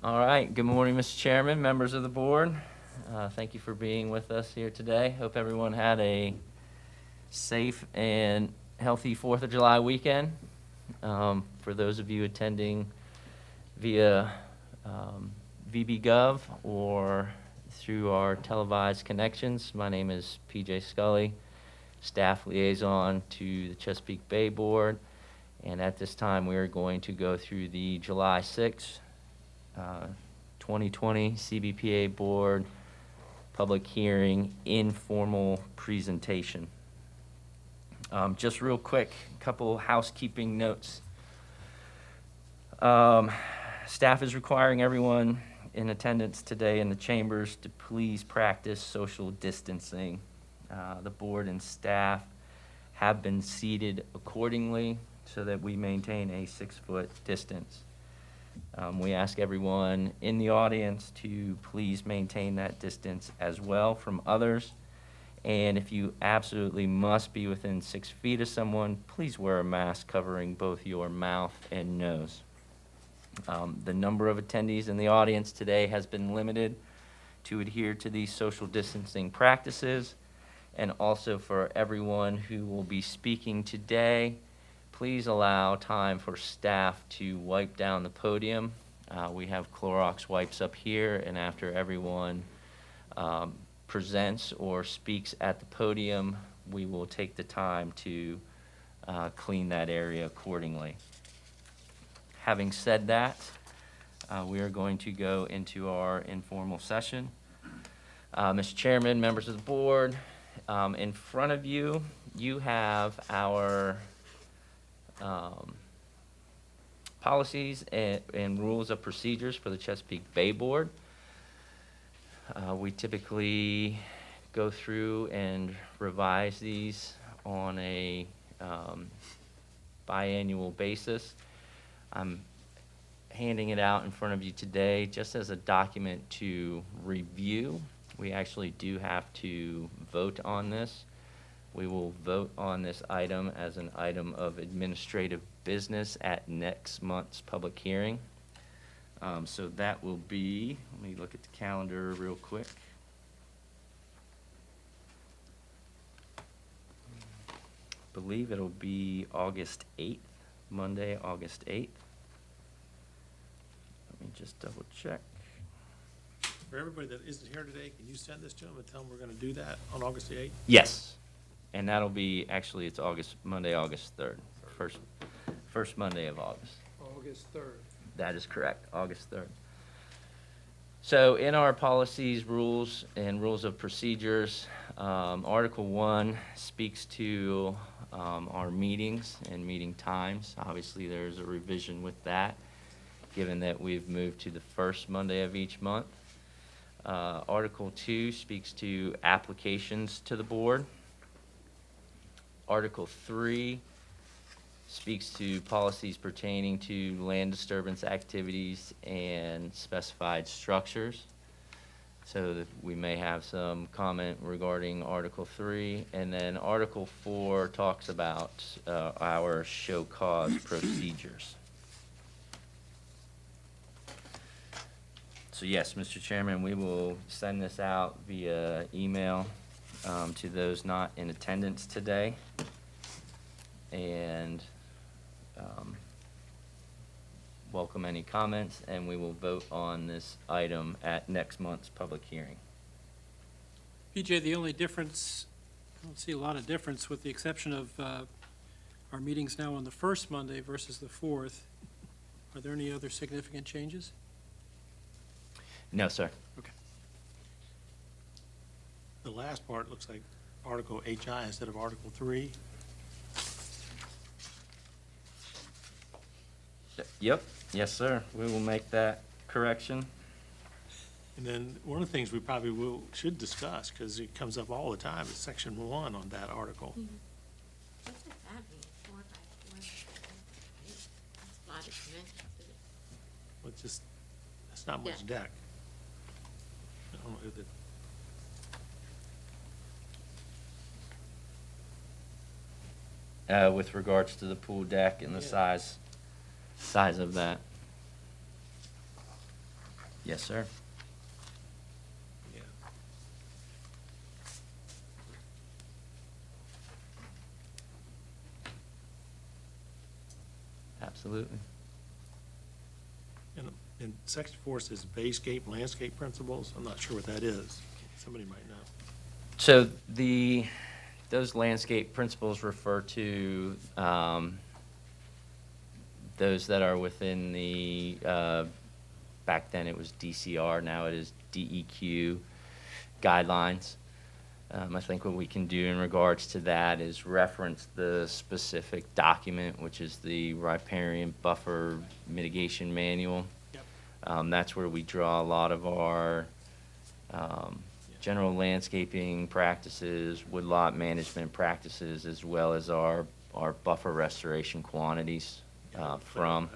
All right, good morning, Mr. Chairman, members of the board. Thank you for being with us here today. Hope everyone had a safe and healthy 4th of July weekend. For those of you attending via VBGov or through our televised connections, my name is PJ Scully, staff liaison to the Chesapeake Bay Board. And at this time, we are going to go through the July 6th, 2020 CBPA Board public hearing informal presentation. Just real quick, a couple housekeeping notes. Staff is requiring everyone in attendance today in the chambers to please practice social distancing. The board and staff have been seated accordingly so that we maintain a 6-foot distance. We ask everyone in the audience to please maintain that distance as well from others. And if you absolutely must be within 6 feet of someone, please wear a mask covering both your mouth and nose. The number of attendees in the audience today has been limited to adhere to these social distancing practices. And also for everyone who will be speaking today, please allow time for staff to wipe down the podium. We have Clorox wipes up here, and after everyone presents or speaks at the podium, we will take the time to clean that area accordingly. Having said that, we are going to go into our informal session. Mr. Chairman, members of the board, in front of you, you have our policies and rules of procedures for the Chesapeake Bay Board. We typically go through and revise these on a biannual basis. I'm handing it out in front of you today just as a document to review. We actually do have to vote on this. We will vote on this item as an item of administrative business at next month's public hearing. So that will be, let me look at the calendar real quick. I believe it'll be August 8th, Monday, August 8th. Let me just double check. For everybody that isn't here today, can you send this to them and tell them we're going to do that on August the 8th? Yes. And that'll be, actually, it's Monday, August 3rd, first Monday of August. August 3rd. That is correct, August 3rd. So in our policies, rules, and rules of procedures, Article 1 speaks to our meetings and meeting times. Obviously, there's a revision with that, given that we've moved to the first Monday of each month. Article 2 speaks to applications to the board. Article 3 speaks to policies pertaining to land disturbance activities and specified structures. So that we may have some comment regarding Article 3. And then Article 4 talks about our show cause procedures. So yes, Mr. Chairman, we will send this out via email to those not in attendance today. And welcome any comments, and we will vote on this item at next month's public hearing. PJ, the only difference, I don't see a lot of difference with the exception of our meetings now on the first Monday versus the fourth. Are there any other significant changes? No, sir. Okay. The last part looks like Article HI instead of Article 3. Yep. Yes, sir. We will make that correction. And then one of the things we probably should discuss, because it comes up all the time, is Section 1 on that article. What's that mean? 4 by 4? That's a lot of dimensions. It's just, it's not much deck. I don't know who the, With regards to the pool deck and the size of that. Yes, sir. Yeah. Absolutely. And section 4 says basescape landscape principles. I'm not sure what that is. Somebody might know. So those landscape principles refer to those that are within the, back then it was DCR, now it is DEQ guidelines. I think what we can do in regards to that is reference the specific document, which is the riparian buffer mitigation manual. Yep. That's where we draw a lot of our general landscaping practices, woodlot management practices, as well as our buffer restoration quantities Yeah, but from.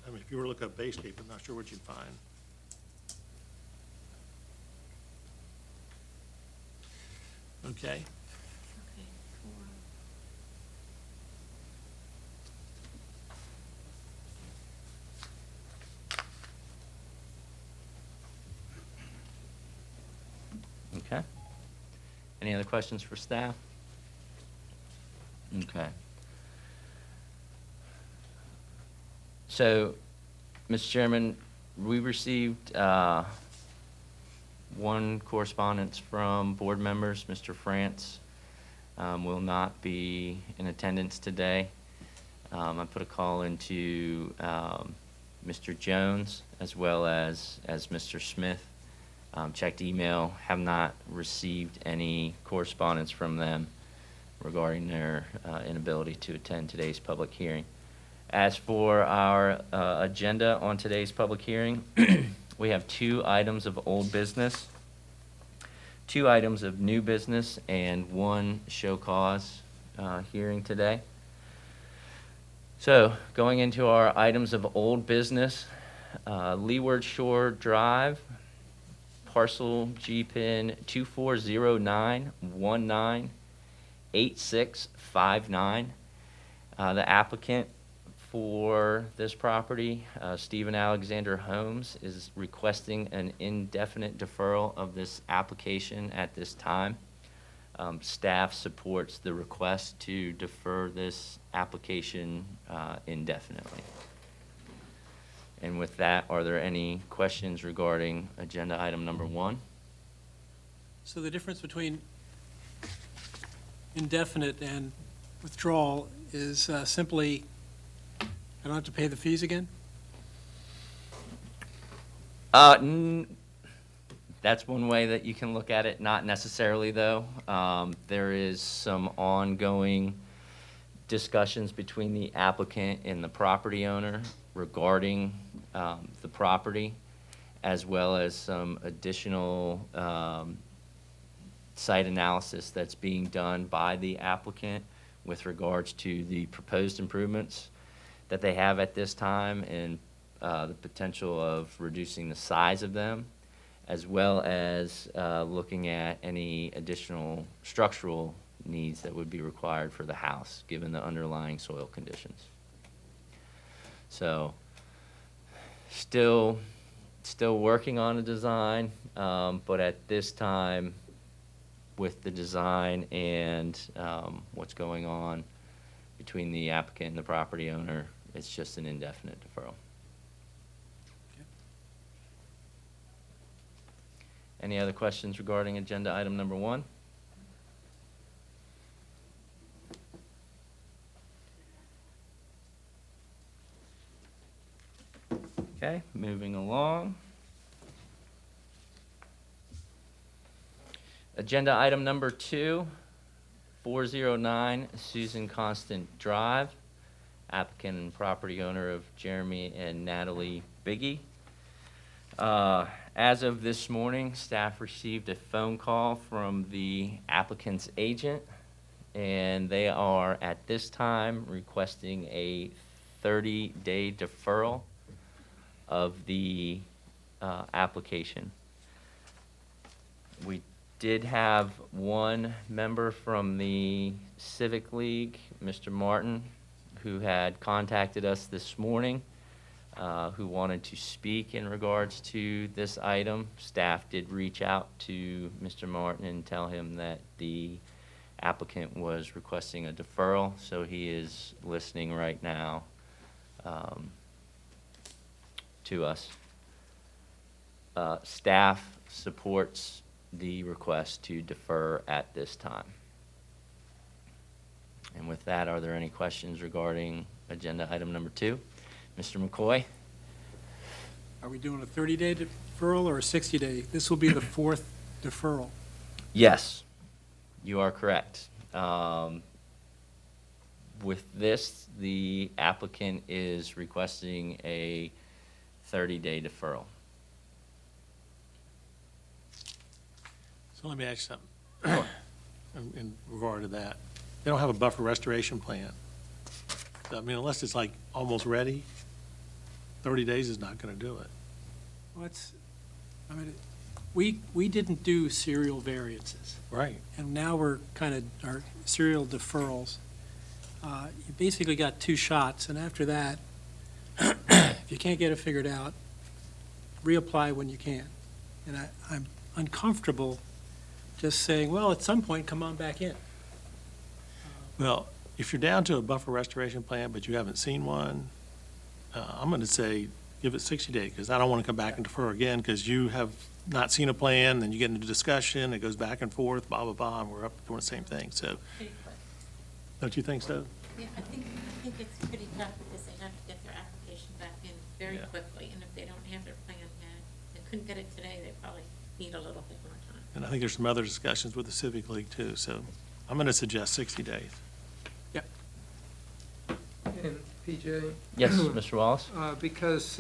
I mean, if you were to look up basescape, I'm not sure what you'd find. Okay. Okay, four. Okay. Any other questions for staff? Okay. So, Mr. Chairman, we received one correspondence from board members. Mr. France will not be in attendance today. I put a call into Mr. Jones as well as Mr. Smith. Checked email, have not received any correspondence from them regarding their inability to attend today's public hearing. As for our agenda on today's public hearing, we have 2 items of old business, 2 items of new business, and 1 show cause hearing today. So, going into our items of old business, Leeward Shore Drive, parcel GPIN 2409198659. The applicant for this property, Stephen Alexander Holmes, is requesting an indefinite deferral of this application at this time. Staff supports the request to defer this application indefinitely. And with that, are there any questions regarding agenda item number 1? So the difference between indefinite and withdrawal is simply, I don't have to pay the fees again? That's one way that you can look at it, not necessarily though. There is some ongoing discussions between the applicant and the property owner regarding the property, as well as some additional site analysis that's being done by the applicant with regards to the proposed improvements that they have at this time and the potential of reducing the size of them, as well as looking at any additional structural needs that would be required for the house, given the underlying soil conditions. So, still working on a design, but at this time, with the design and what's going on between the applicant and the property owner, it's just an indefinite deferral. Okay. Any other questions regarding agenda item number 1? Okay, moving along. Agenda item number 2, 409 Susan Constant Drive, applicant and property owner of Jeremy and Natalie Biggie. As of this morning, staff received a phone call from the applicant's agent, and they are at this time requesting a 30-day deferral of the application. We did have one member from the Civic League, Mr. Martin, who had contacted us this morning who wanted to speak in regards to this item. Staff did reach out to Mr. Martin and tell him that the applicant was requesting a deferral, so he is listening right now to us. Staff supports the request to defer at this time. And with that, are there any questions regarding agenda item number 2? Mr. McCoy? Are we doing a 30-day deferral or a 60-day? This will be the 4th deferral. Yes, you are correct. With this, the applicant is requesting a 30-day deferral. So let me ask you something in regard to that. They don't have a buffer restoration plan. I mean, unless it's like almost ready, 30 days is not going to do it. We didn't do serial variances, Right. and now we're kind of, our serial deferrals. You basically got 2 shots, and after that, if you can't get it figured out, reapply when you can. And I'm uncomfortable just saying, well, at some point, come on back in. Well, if you're down to a buffer restoration plan, but you haven't seen one, I'm going to say give it 60 days, because I don't want to come back and defer again, because you have not seen a plan, then you get into discussion, it goes back and forth, blah, blah, blah, and we're up doing the same thing. So, Pretty quick. don't you think so? Yeah, I think it's pretty tough because they have to get their application back in very Yeah. quickly, and if they don't have their plan yet, they couldn't get it today, they probably need a little bit more time. And I think there's some other discussions with the Civic League too, so I'm going to suggest 60 days. And PJ? Yes, Mr. Wallace? Because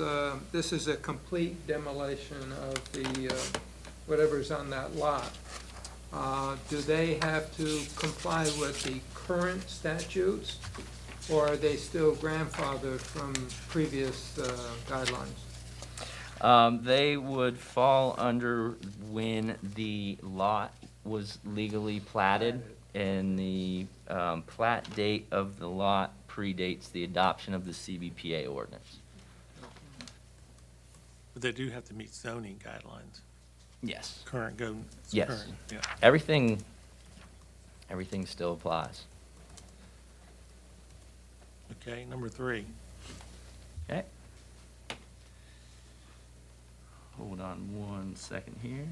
this is a complete demolition of the, whatever's on that lot. Do they have to comply with the current statutes, or are they still grandfathered from previous guidelines? They would fall under when the lot was legally platted, and the plat date of the lot predates the adoption of the CBPA ordinance. But they do have to meet zoning guidelines, Yes. current go. Yes. current, yeah. Everything still applies. Okay, number 3. Okay. Hold on 1 second here.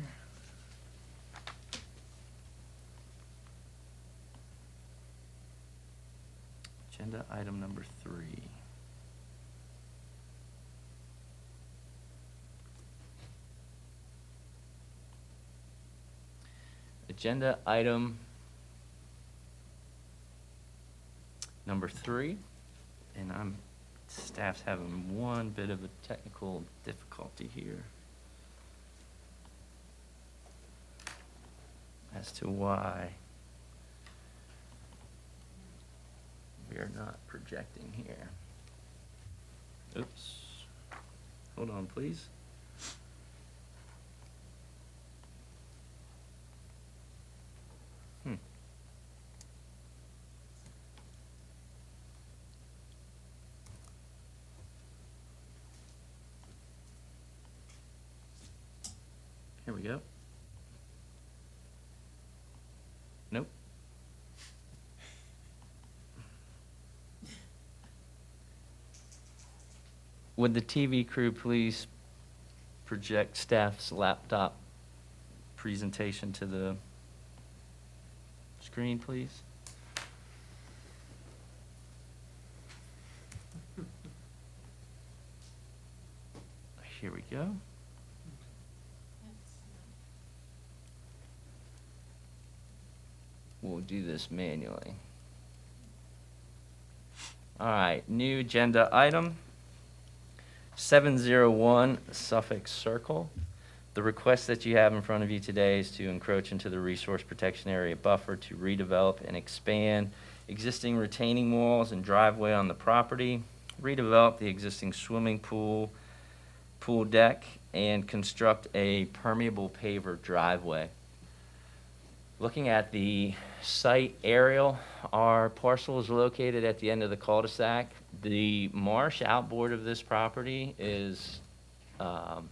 Agenda item number 3. Agenda item number 3, and staff's having one bit of a technical difficulty here as to why we are not projecting here. Oops. Hold on, please. Here we go. Nope. Would the TV crew please project staff's laptop presentation to the screen, please? Here we go. We'll do this manually. All right, new agenda item, 701 Suffolk Circle. The request that you have in front of you today is to encroach into the resource protection area buffer to redevelop and expand existing retaining walls and driveway on the property, redevelop the existing swimming pool, pool deck, and construct a permeable paver driveway. Looking at the site aerial, our parcel is located at the end of the cul-de-sac. The marsh outboard of this property is, well,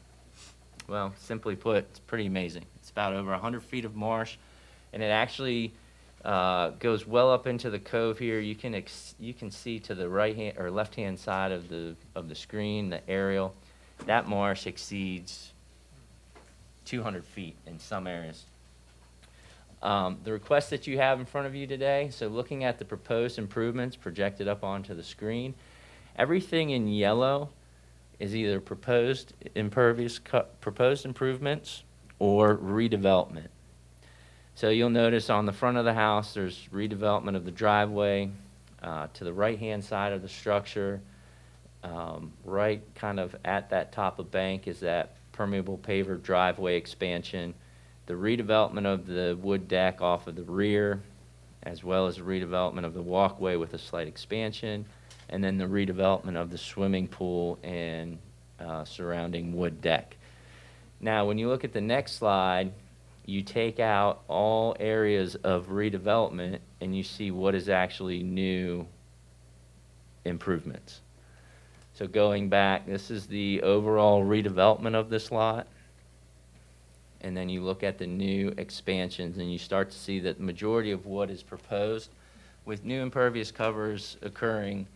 simply put, it's pretty amazing. It's about over 100 feet of marsh, and it actually goes well up into the cove here. You can see to the right hand or left hand side of the screen, the aerial. That marsh exceeds 200 feet in some areas. The request that you have in front of you today, so looking at the proposed improvements projected up onto the screen, everything in yellow is either proposed improvements or redevelopment. So you'll notice on the front of the house, there's redevelopment of the driveway. To the right-hand side of the structure, right kind of at that top of bank is that permeable paver driveway expansion. The redevelopment of the wood deck off of the rear, as well as the redevelopment of the walkway with a slight expansion, and then the redevelopment of the swimming pool and surrounding wood deck. Now, when you look at the next slide, you take out all areas of redevelopment and you see what is actually new improvements. So going back, this is the overall redevelopment of this lot. And then you look at the new expansions and you start to see that the majority of what is proposed with new impervious covers occurring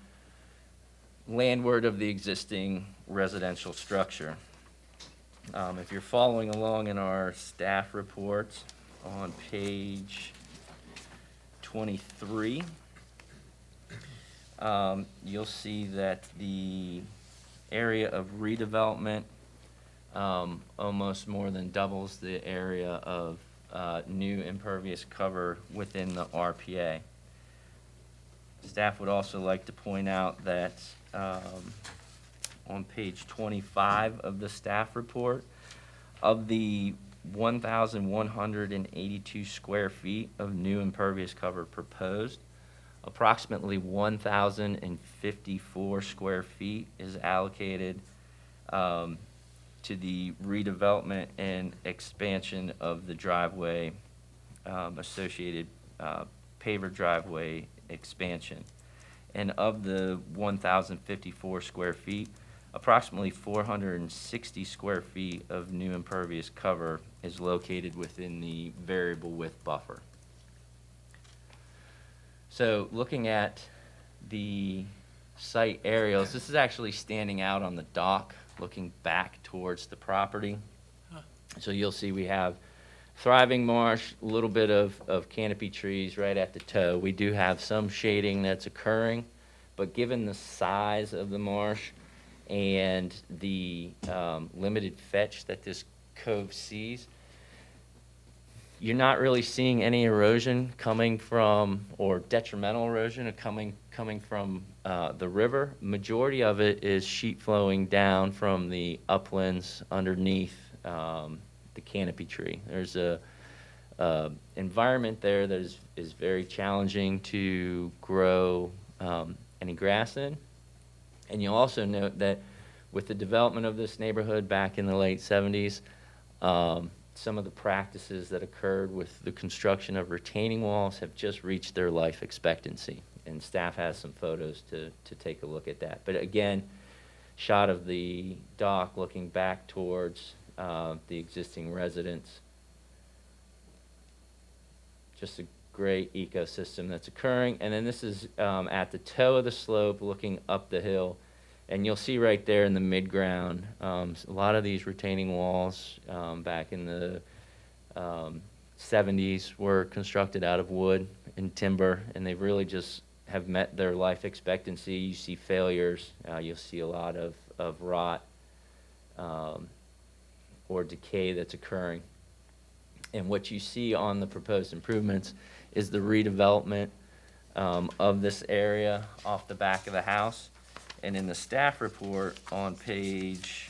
landward of the existing residential structure. If you're following along in our staff reports on page 23, you'll see that the area of redevelopment almost more than doubles the area of new impervious cover within the RPA. Staff would also like to point out that on page 25 of the staff report, of the 1,182 square feet of new impervious cover proposed, approximately 1,054 square feet is allocated to the redevelopment and expansion of the driveway, associated paver driveway expansion. And of the 1,054 square feet, approximately 460 square feet of new impervious cover is located within the variable width buffer. So looking at the site aerials, this is actually standing out on the dock, looking back towards the property. So you'll see we have thriving marsh, a little bit of canopy trees right at the toe. We do have some shading that's occurring, but given the size of the marsh and the limited fetch that this cove sees, you're not really seeing any erosion coming from, or detrimental erosion coming from the river. Majority of it is sheet flowing down from the uplands underneath the canopy tree. There's a environment there that is very challenging to grow any grass in. And you'll also note that with the development of this neighborhood back in the late 70s, some of the practices that occurred with the construction of retaining walls have just reached their life expectancy. And staff has some photos to take a look at that. But again, shot of the dock looking back towards the existing residence. Just a great ecosystem that's occurring. And then this is at the toe of the slope looking up the hill. And you'll see right there in the midground, a lot of these retaining walls back in the 70s were constructed out of wood and timber, and they really just have met their life expectancy. You see failures, you'll see a lot of rot or decay that's occurring. And what you see on the proposed improvements is the redevelopment of this area off the back of the house. And in the staff report on page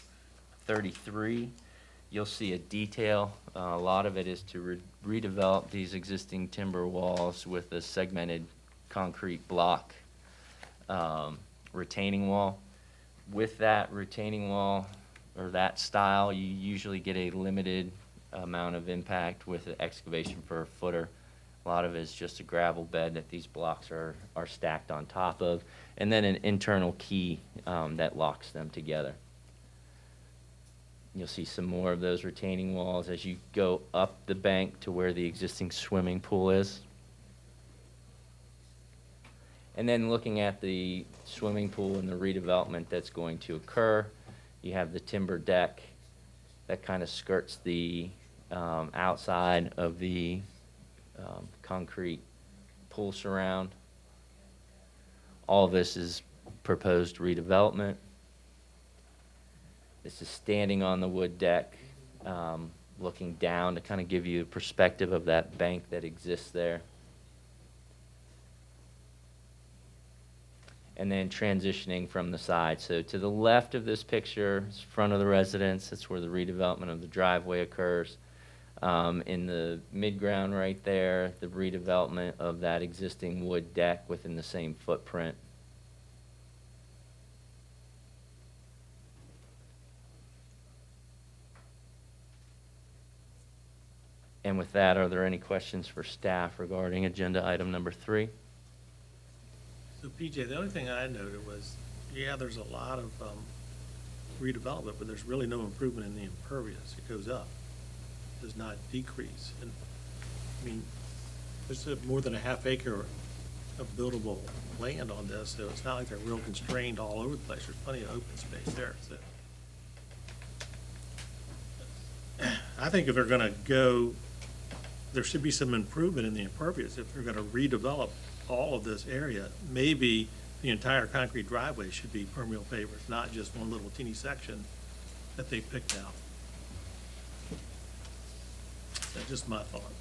33, you'll see a detail. A lot of it is to redevelop these existing timber walls with a segmented concrete block retaining wall. With that retaining wall, or that style, you usually get a limited amount of impact with the excavation for a footer. A lot of it is just a gravel bed that these blocks are stacked on top of, and then an internal key that locks them together. You'll see some more of those retaining walls as you go up the bank to where the existing swimming pool is. And then looking at the swimming pool and the redevelopment that's going to occur, you have the timber deck that kind of skirts the outside of the concrete pool surround. All of this is proposed redevelopment. This is standing on the wood deck, looking down to kind of give you a perspective of that bank that exists there. And then transitioning from the side. So to the left of this picture is front of the residence. That's where the redevelopment of the driveway occurs. In the mid-ground right there, the redevelopment of that existing wood deck within the same footprint. And with that, are there any questions for staff regarding agenda item number 3? So PJ, the only thing I noted was, yeah, there's a lot of redevelopment, but there's really no improvement in the impervious. It goes up, does not decrease. And, I mean, there's more than a half acre of buildable land on this, so it's not like they're real constrained all over the place. There's plenty of open space there. So I think if they're gonna go, there should be some improvement in the impervious. If they're gonna redevelop all of this area, maybe the entire concrete driveway should be permeable pavers, not just one little teeny section that they picked out. That's just my thought.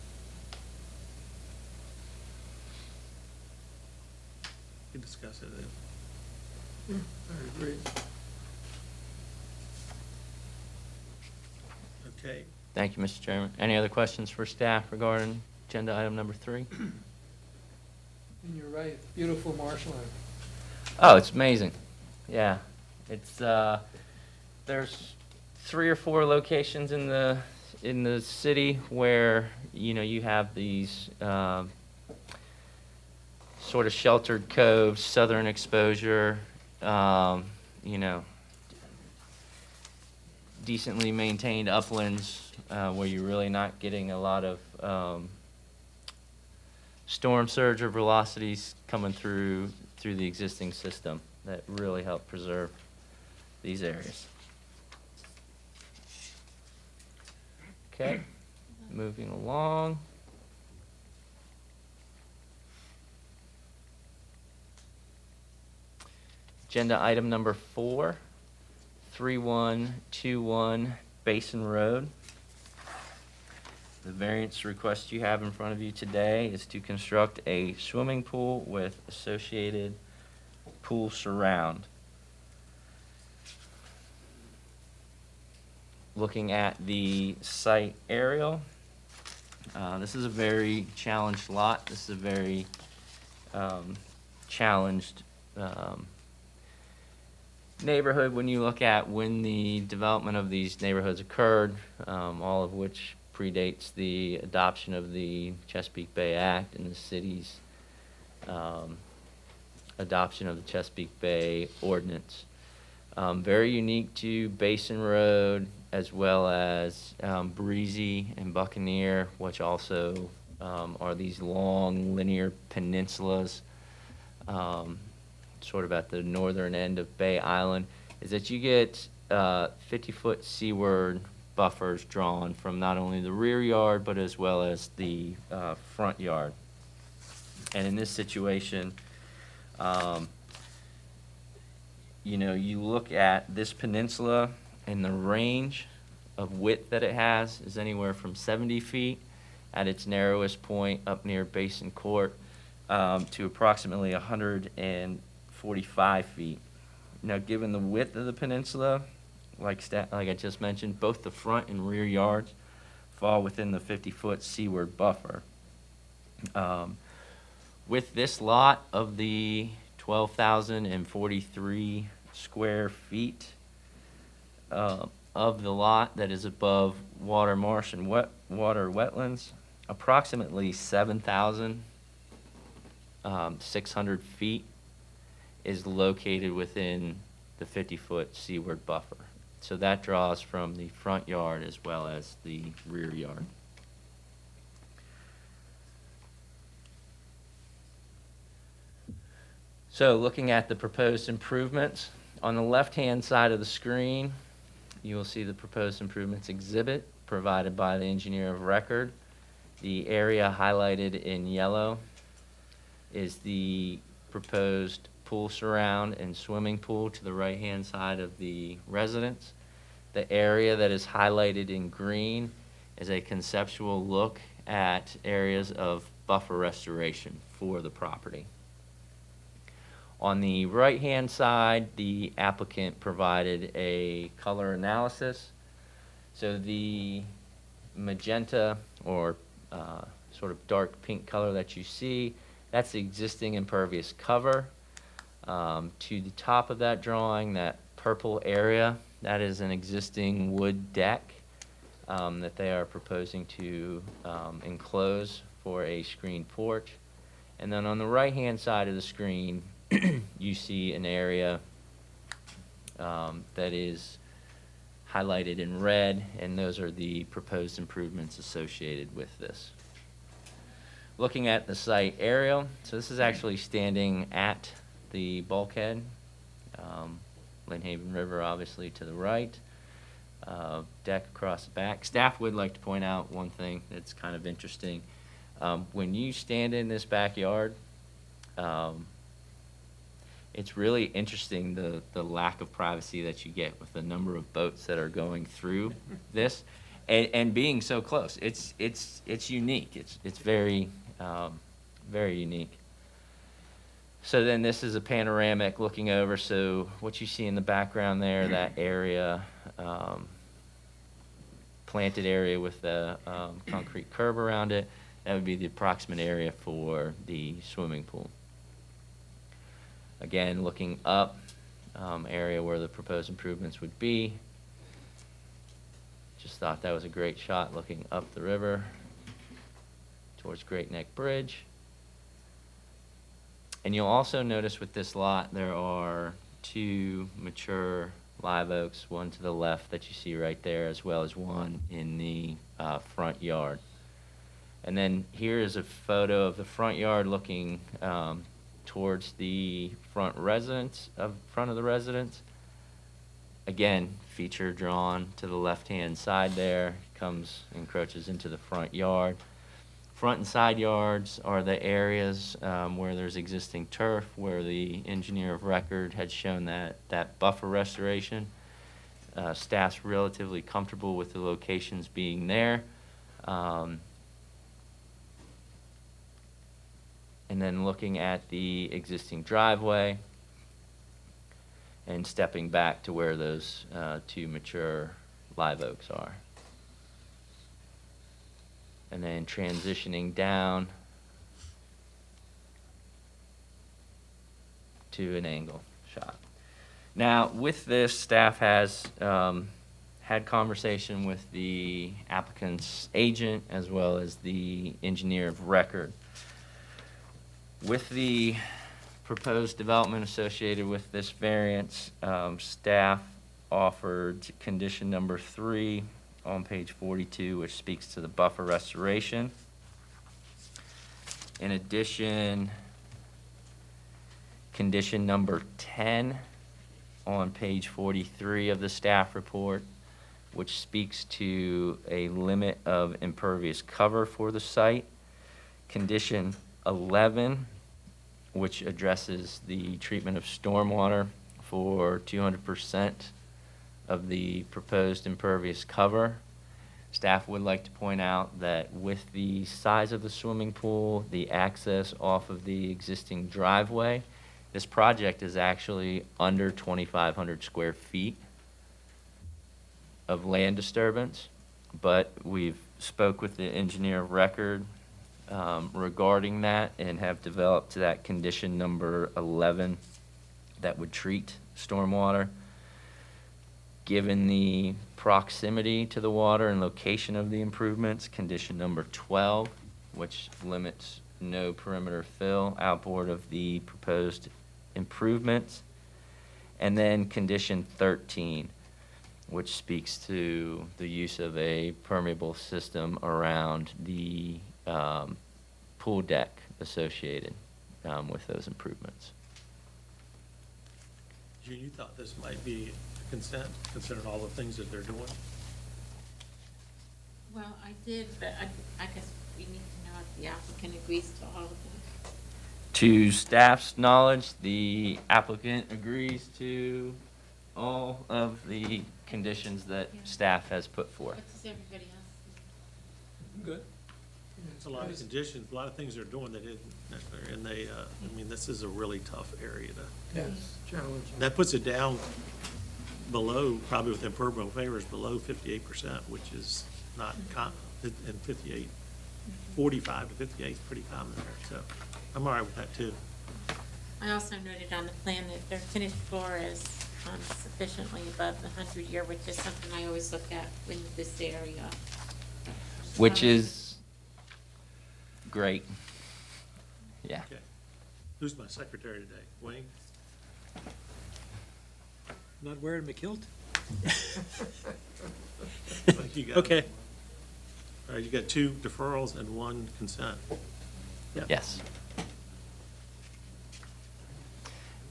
We can discuss it then. I agree. Okay. Thank you, Mr. Chairman. Any other questions for staff regarding agenda item number 3? And you're right, it's beautiful marshland. Oh, it's amazing. Yeah. It's there's 3 or 4 locations in the city where, you know, you have these sort of sheltered coves, southern exposure, you know, decently maintained uplands where you're really not getting a lot of storm surge or velocities coming through the existing system that really help preserve these areas. Okay, moving along. Agenda item number 4, 3121 Basin Road. The variance request you have in front of you today is to construct a swimming pool with associated pool surround. Looking at the site aerial, this is a very challenged lot. This is a very challenged neighborhood when you look at when the development of these neighborhoods occurred, all of which predates the adoption of the Chesapeake Bay Act and the city's adoption of the Chesapeake Bay Ordinance. Very unique to Basin Road, as well as Breezy and Buccaneer, which also are these long linear peninsulas sort of at the northern end of Bay Island, is that you get 50-foot seaward buffers drawn from not only the rear yard, but as well as the front yard. And in this situation, you know, you look at this peninsula and the range of width that it has is anywhere from 70 feet at its narrowest point up near Basin Court to approximately 145 feet. Now, given the width of the peninsula, like I just mentioned, both the front and rear yards fall within the 50-foot seaward buffer. With this lot of the 12,043 square feet, of the lot that is above water, marsh, and wetlands. Approximately 7,600 feet is located within the 50-foot seaward buffer. So that draws from the front yard as well as the rear yard. So looking at the proposed improvements, on the left-hand side of the screen, you will see the proposed improvements exhibit provided by the engineer of record. The area highlighted in yellow is the proposed pool surround and swimming pool to the right-hand side of the residence. The area that is highlighted in green is a conceptual look at areas of buffer restoration for the property. On the right-hand side, the applicant provided a color analysis. So the magenta or sort of dark pink color that you see, that's the existing impervious cover. To the top of that drawing, that purple area, that is an existing wood deck that they are proposing to enclose for a screened porch. And then on the right-hand side of the screen, you see an area that is highlighted in red, and those are the proposed improvements associated with this. Looking at the site aerial, so this is actually standing at the bulkhead, Lynnhaven River obviously to the right, deck across the back. Staff would like to point out one thing that's kind of interesting. When you stand in this backyard, it's really interesting the lack of privacy that you get with the number of boats that are going through this, and being so close. It's unique. It's very very unique. So then this is a panoramic looking over. So what you see in the background there, that area, planted area with the concrete curb around it, that would be the approximate area for the swimming pool. Again, looking up, area where the proposed improvements would be. Just thought that was a great shot looking up the river towards Great Neck Bridge. And you'll also notice with this lot there are two mature live oaks, one to the left that you see right there, as well as one in the front yard. And then here is a photo of the front yard looking towards the front of the residence. Again, feature drawn to the left-hand side there, encroaches into the front yard. Front and side yards are the areas where there's existing turf, where the engineer of record had shown that buffer restoration. Staff's relatively comfortable with the locations being there. And then looking at the existing driveway and stepping back to where those two mature live oaks are. And then transitioning down to an angle shot. Now, with this, staff has had conversation with the applicant's agent as well as the engineer of record. With the proposed development associated with this variance, staff offered condition number 3 on page 42, which speaks to the buffer restoration. In addition, condition number 10 on page 43 of the staff report, which speaks to a limit of impervious cover for the site. Condition 11, which addresses the treatment of stormwater for 200% of the proposed impervious cover. Staff would like to point out that with the size of the swimming pool, the access off of the existing driveway, this project is actually under 2,500 square feet of land disturbance, but we've spoke with the engineer of record regarding that and have developed that condition number 11 that would treat stormwater. Given the proximity to the water and location of the improvements, condition number 12, which limits no perimeter fill outboard of the proposed improvements. And then condition 13, which speaks to the use of a permeable system around the pool deck associated with those improvements. Gene, you thought this might be consent, considering all the things that they're doing? Well, I did, but I guess we need to know if the applicant agrees to all of them. To staff's knowledge, the applicant agrees to all of the conditions that staff has put forth. What does everybody else Good. It's a lot of conditions, a lot of things they're doing that isn't necessary, and they, I mean, this is a really tough area to, Yes, challenging. that puts it down below, probably with impermeable favors, below 58%, which is not and 58, 45 to 58 is pretty common there, so I'm all right with that too. I also noted on the plan that their finished floor is sufficiently above the 100-year, which is something I always look at in this area. Which is great. Yeah. Okay. Who's my secretary today? Wayne? Not wearing the kilt? You got- Okay. All right, you got 2 deferrals and 1 consent. Yes.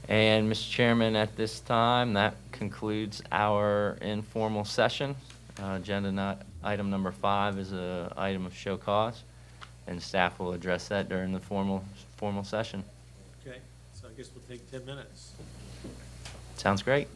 And, Mr. Chairman, at this time, that concludes our informal session. Item number 5 is an item of show cause, and staff will address that during the formal session. Okay, so I guess we'll take 10 minutes. Sounds great.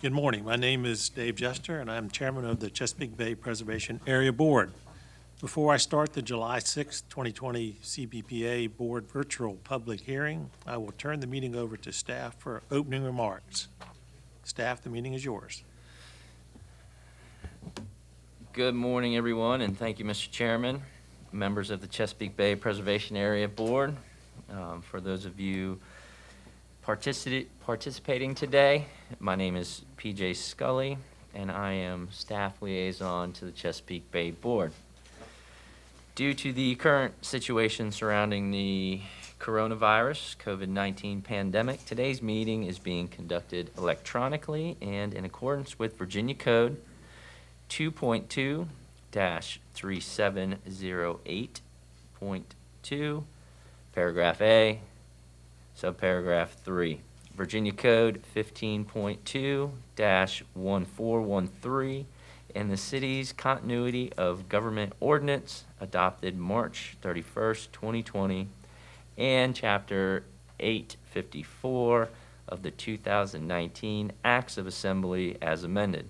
Good morning. My name is Dave Jester, and I'm chairman of the Chesapeake Bay Preservation Area Board. Before I start the July 6, 2020 CBPA Board virtual public hearing, I will turn the meeting over to staff for opening remarks. Staff, the meeting is yours. Good morning, everyone, and thank you, Mr. Chairman, members of the Chesapeake Bay Preservation Area Board. For those of you participating today, my name is PJ Scully, and I am staff liaison to the Chesapeake Bay Board. Due to the current situation surrounding the coronavirus COVID-19 pandemic, today's meeting is being conducted electronically and in accordance with Virginia Code 2.2-3708.2, paragraph A, subparagraph 3. Virginia Code 15.2-1413, and the city's Continuity of Government Ordinance adopted March 31st, 2020, and Chapter 854 of the 2019 Acts of Assembly as amended.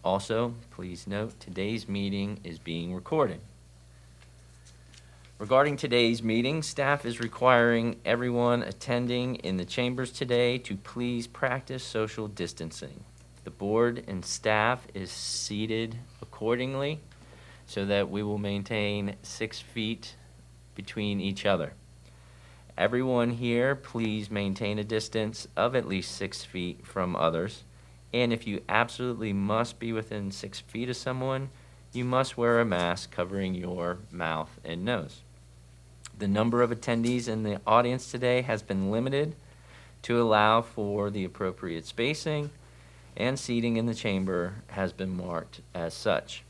Also, please note today's meeting is being recorded. Regarding today's meeting, staff is requiring everyone attending in the chambers today to please practice social distancing. The board and staff is seated accordingly so that we will maintain 6 feet between each other. Everyone here, please maintain a distance of at least 6 feet from others. And if you absolutely must be within 6 feet of someone, you must wear a mask covering your mouth and nose. The number of attendees in the audience today has been limited to allow for the appropriate spacing, and seating in the chamber has been marked as such.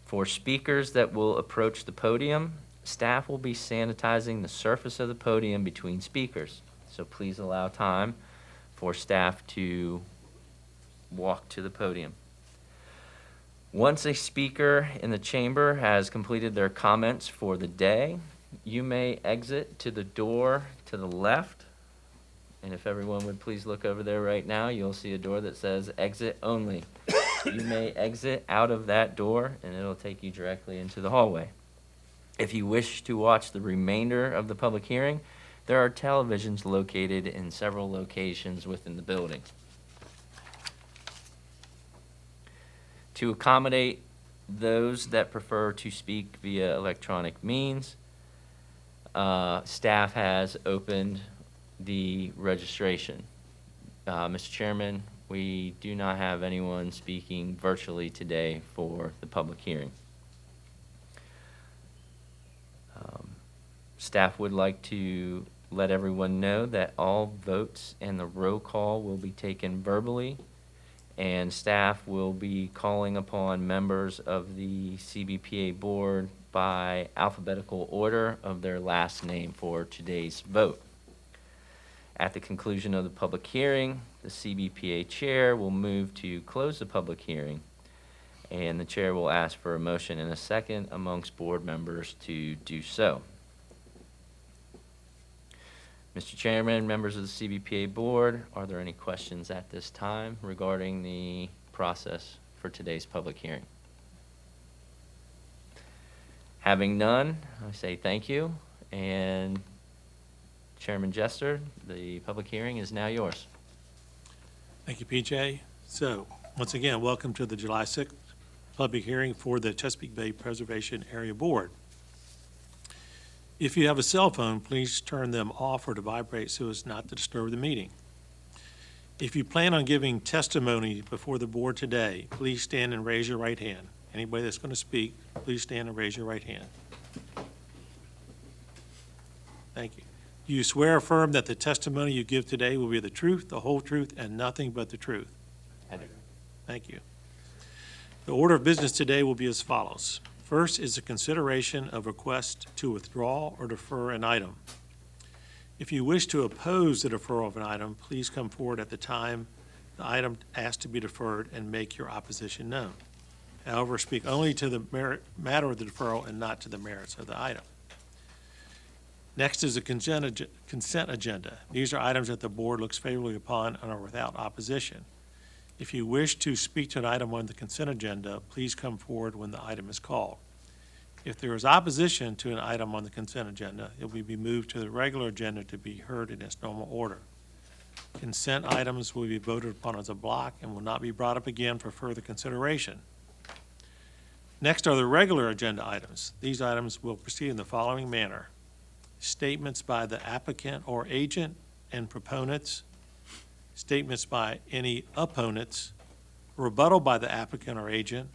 For speakers that will approach the podium, staff will be sanitizing the surface of the podium between speakers. So please allow time for staff to walk to the podium. Once a speaker in the chamber has completed their comments for the day, you may exit to the door to the left. And if everyone would please look over there right now, you'll see a door that says exit only. You may exit out of that door and it'll take you directly into the hallway. If you wish to watch the remainder of the public hearing, there are televisions located in several locations within the building. To accommodate those that prefer to speak via electronic means, staff has opened the registration. Mr. Chairman, we do not have anyone speaking virtually today for the public hearing. Staff would like to let everyone know that all votes and the roll call will be taken verbally, and staff will be calling upon members of the CBPA board by alphabetical order of their last name for today's vote. At the conclusion of the public hearing, the CBPA chair will move to close the public hearing, and the chair will ask for a motion and a second amongst board members to do so. Mr. Chairman, members of the CBPA board, are there any questions at this time regarding the process for today's public hearing? Having none, I say thank you, and Chairman Jester, the public hearing is now yours. Thank you, PJ. So, once again, welcome to the July 6th public hearing for the Chesapeake Bay Preservation Area Board. If you have a cell phone, please turn them off or to vibrate so as not to disturb the meeting. If you plan on giving testimony before the board today, please stand and raise your right hand. Anybody that's going to speak, please stand and raise your right hand. Thank you. Do you swear or affirm that the testimony you give today will be the truth, the whole truth, and nothing but the truth? I do. Thank you. The order of business today will be as follows. First is the consideration of request to withdraw or defer an item. If you wish to oppose the deferral of an item, please come forward at the time the item asked to be deferred and make your opposition known. However, speak only to the matter of the deferral and not to the merits of the item. Next is the consent agenda. These are items that the board looks favorably upon and are without opposition. If you wish to speak to an item on the consent agenda, please come forward when the item is called. If there is opposition to an item on the consent agenda, it will be moved to the regular agenda to be heard in its normal order. Consent items will be voted upon as a block and will not be brought up again for further consideration. Next are the regular agenda items. These items will proceed in the following manner. Statements by the applicant or agent and proponents, statements by any opponents, rebuttal by the applicant or agent,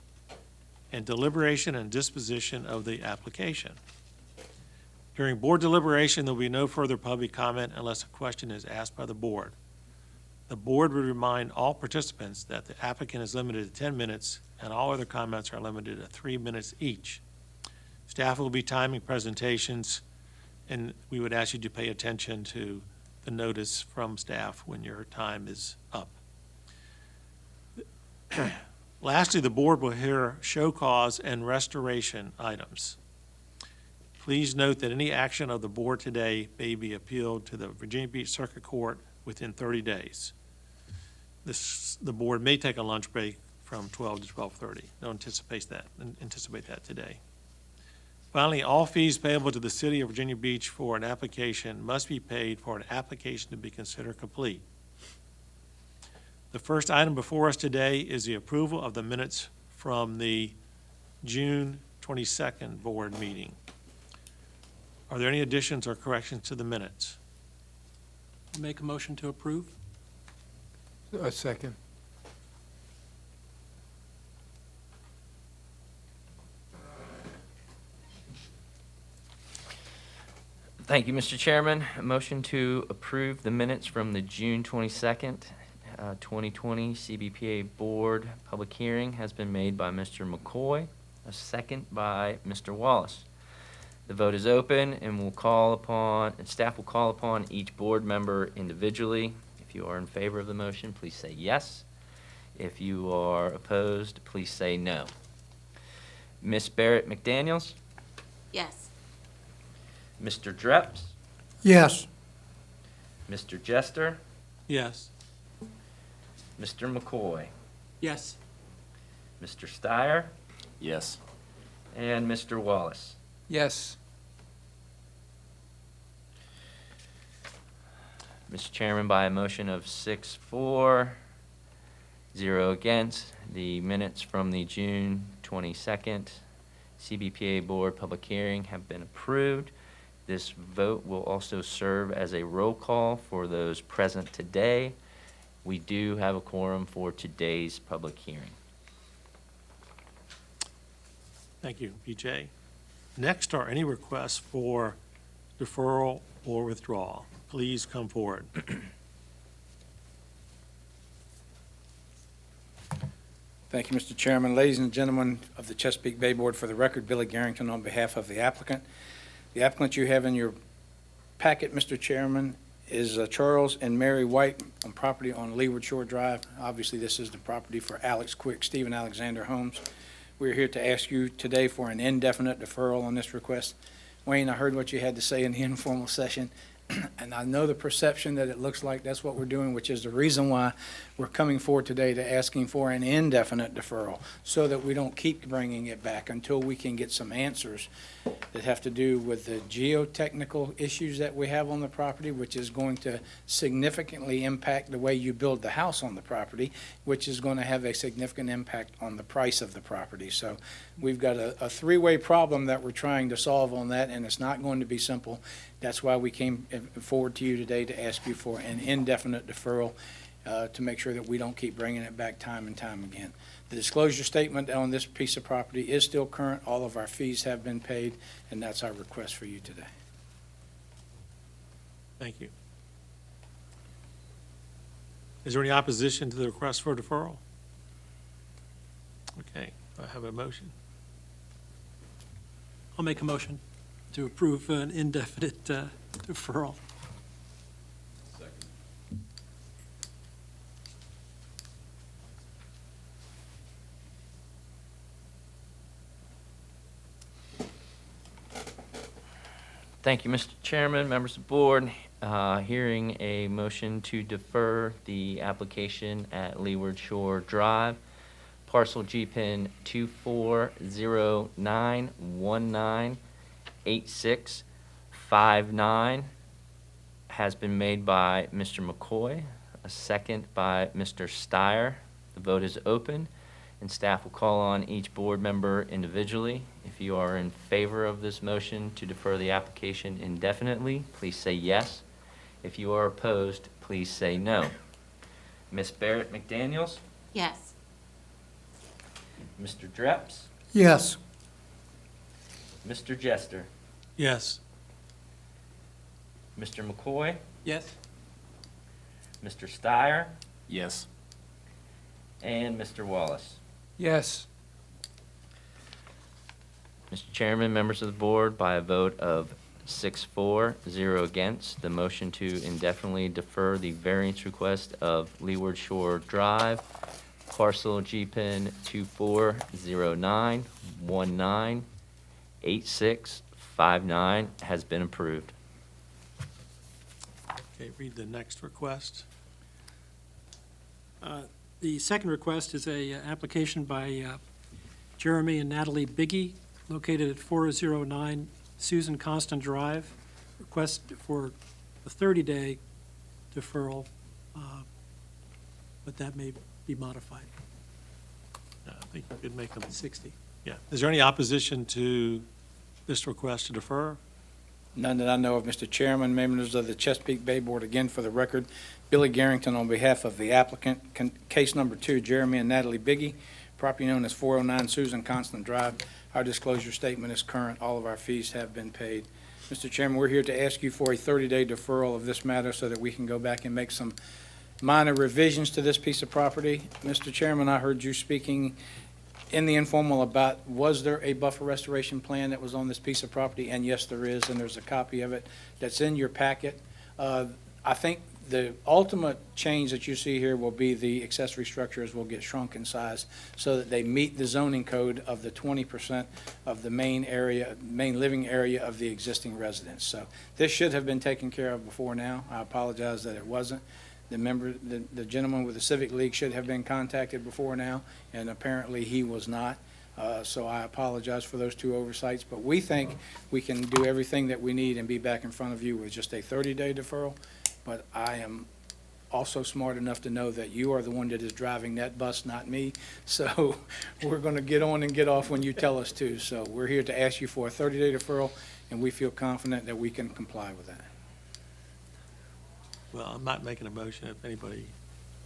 and deliberation and disposition of the application. During board deliberation, there will be no further public comment unless a question is asked by the board. The board would remind all participants that the applicant is limited to 10 minutes and all other comments are limited to 3 minutes each. Staff will be timing presentations, and we would ask you to pay attention to the notice from staff when your time is up. Lastly, the board will hear show cause and restoration items. Please note that any action of the board today may be appealed to the Virginia Beach Circuit Court within 30 days. The board may take a lunch break from 12 to 12:30. Don't anticipate that today. Finally, all fees payable to the City of Virginia Beach for an application must be paid for an application to be considered complete. The first item before us today is the approval of the minutes from the June 22nd board meeting. Are there any additions or corrections to the minutes? I'll make a motion to approve. A second. Thank you, Mr. Chairman. A motion to approve the minutes from the June 22nd, 2020 CBPA Board public hearing has been made by Mr. McCoy, a second by Mr. Wallace. The vote is open and staff will call upon each board member individually. If you are in favor of the motion, please say yes. If you are opposed, please say no. Ms. Barrett McDaniels? Yes. Mr. Dreps? Yes. Mr. Jester? Yes. Mr. McCoy? Yes. Mr. Steyer? Yes. And Mr. Wallace? Yes. Mr. Chairman, by a motion of 6-4, 0 against, the minutes from the June 22nd CBPA Board public hearing have been approved. This vote will also serve as a roll call for those present today. We do have a quorum for today's public hearing. Thank you, BJ. Next are any requests for deferral or withdrawal. Please come forward. Thank you, Mr. Chairman. Ladies and gentlemen of the Chesapeake Bay Board, for the record, Billy Garrington on behalf of the applicant. The applicant you have in your packet, Mr. Chairman, is Charles and Mary White on property on Leeward Shore Drive. Obviously, this is the property for Alex Quick, Stephen Alexander Homes. We're here to ask you today for an indefinite deferral on this request. Wayne, I heard what you had to say in the informal session, and I know the perception that it looks like that's what we're doing, which is the reason why we're coming forward today to asking for an indefinite deferral, so that we don't keep bringing it back until we can get some answers that have to do with the geotechnical issues that we have on the property, which is going to significantly impact the way you build the house on the property, which is going to have a significant impact on the price of the property. So we've got a three-way problem that we're trying to solve on that, and it's not going to be simple. That's why we came forward to you today to ask you for an indefinite deferral to make sure that we don't keep bringing it back time and time again. The disclosure statement on this piece of property is still current. All of our fees have been paid, and that's our request for you today. Thank you. Is there any opposition to the request for deferral? Okay, I have a motion. I'll make a motion to approve an indefinite deferral. Thank you, Mr. Chairman, members of the board. hearing a motion to defer the application at Leeward Shore Drive. Parcel G pin 2409198659 has been made by Mr. McCoy, a second by Mr. Steyer. The vote is open, and staff will call on each board member individually. If you are in favor of this motion to defer the application indefinitely, please say yes. If you are opposed, please say no. Ms. Barrett McDaniels? Yes. Mr. Dreps? Yes. Mr. Jester? Yes. Mr. McCoy? Yes? Mr. Steyer? Yes. And Mr. Wallace? Yes. Mr. Chairman, members of the board, by a vote of 6-4, 0 against, the motion to indefinitely defer the variance request of Leeward Shore Drive, parcel GPIN 2409198659 has been approved. Okay, read the next request. The second request is a application by Jeremy and Natalie Biggie, located at 409 Susan Constant Drive. Request for a 30-day deferral, but that may be modified, I think you could make them, 60. yeah. Is there any opposition to this request to defer? None that I know of, Mr. Chairman. Members of the Chesapeake Bay Board, again for the record, Billy Garrington on behalf of the applicant. Case number 2, Jeremy and Natalie Biggie, property known as 409 Susan Constant Drive. Our disclosure statement is current. All of our fees have been paid. Mr. Chairman, we're here to ask you for a 30-day deferral of this matter so that we can go back and make some minor revisions to this piece of property. Mr. Chairman, I heard you speaking in the informal about, was there a buffer restoration plan that was on this piece of property? And yes, there is, and there's a copy of it that's in your packet. I think the ultimate change that you see here will be the accessory structures will get shrunk in size so that they meet the zoning code of the 20% of the main living area of the existing residence. So this should have been taken care of before now. I apologize that it wasn't. The gentleman with the Civic League should have been contacted before now, and apparently he was not. So I apologize for those 2 oversights, but we think we can do everything that we need and be back in front of you with just a 30-day deferral. But I am also smart enough to know that you are the one that is driving that bus, not me. So we're going to get on and get off when you tell us to. So we're here to ask you for a 30-day deferral, and we feel confident that we can comply with that. Well, I'm not making a motion if anybody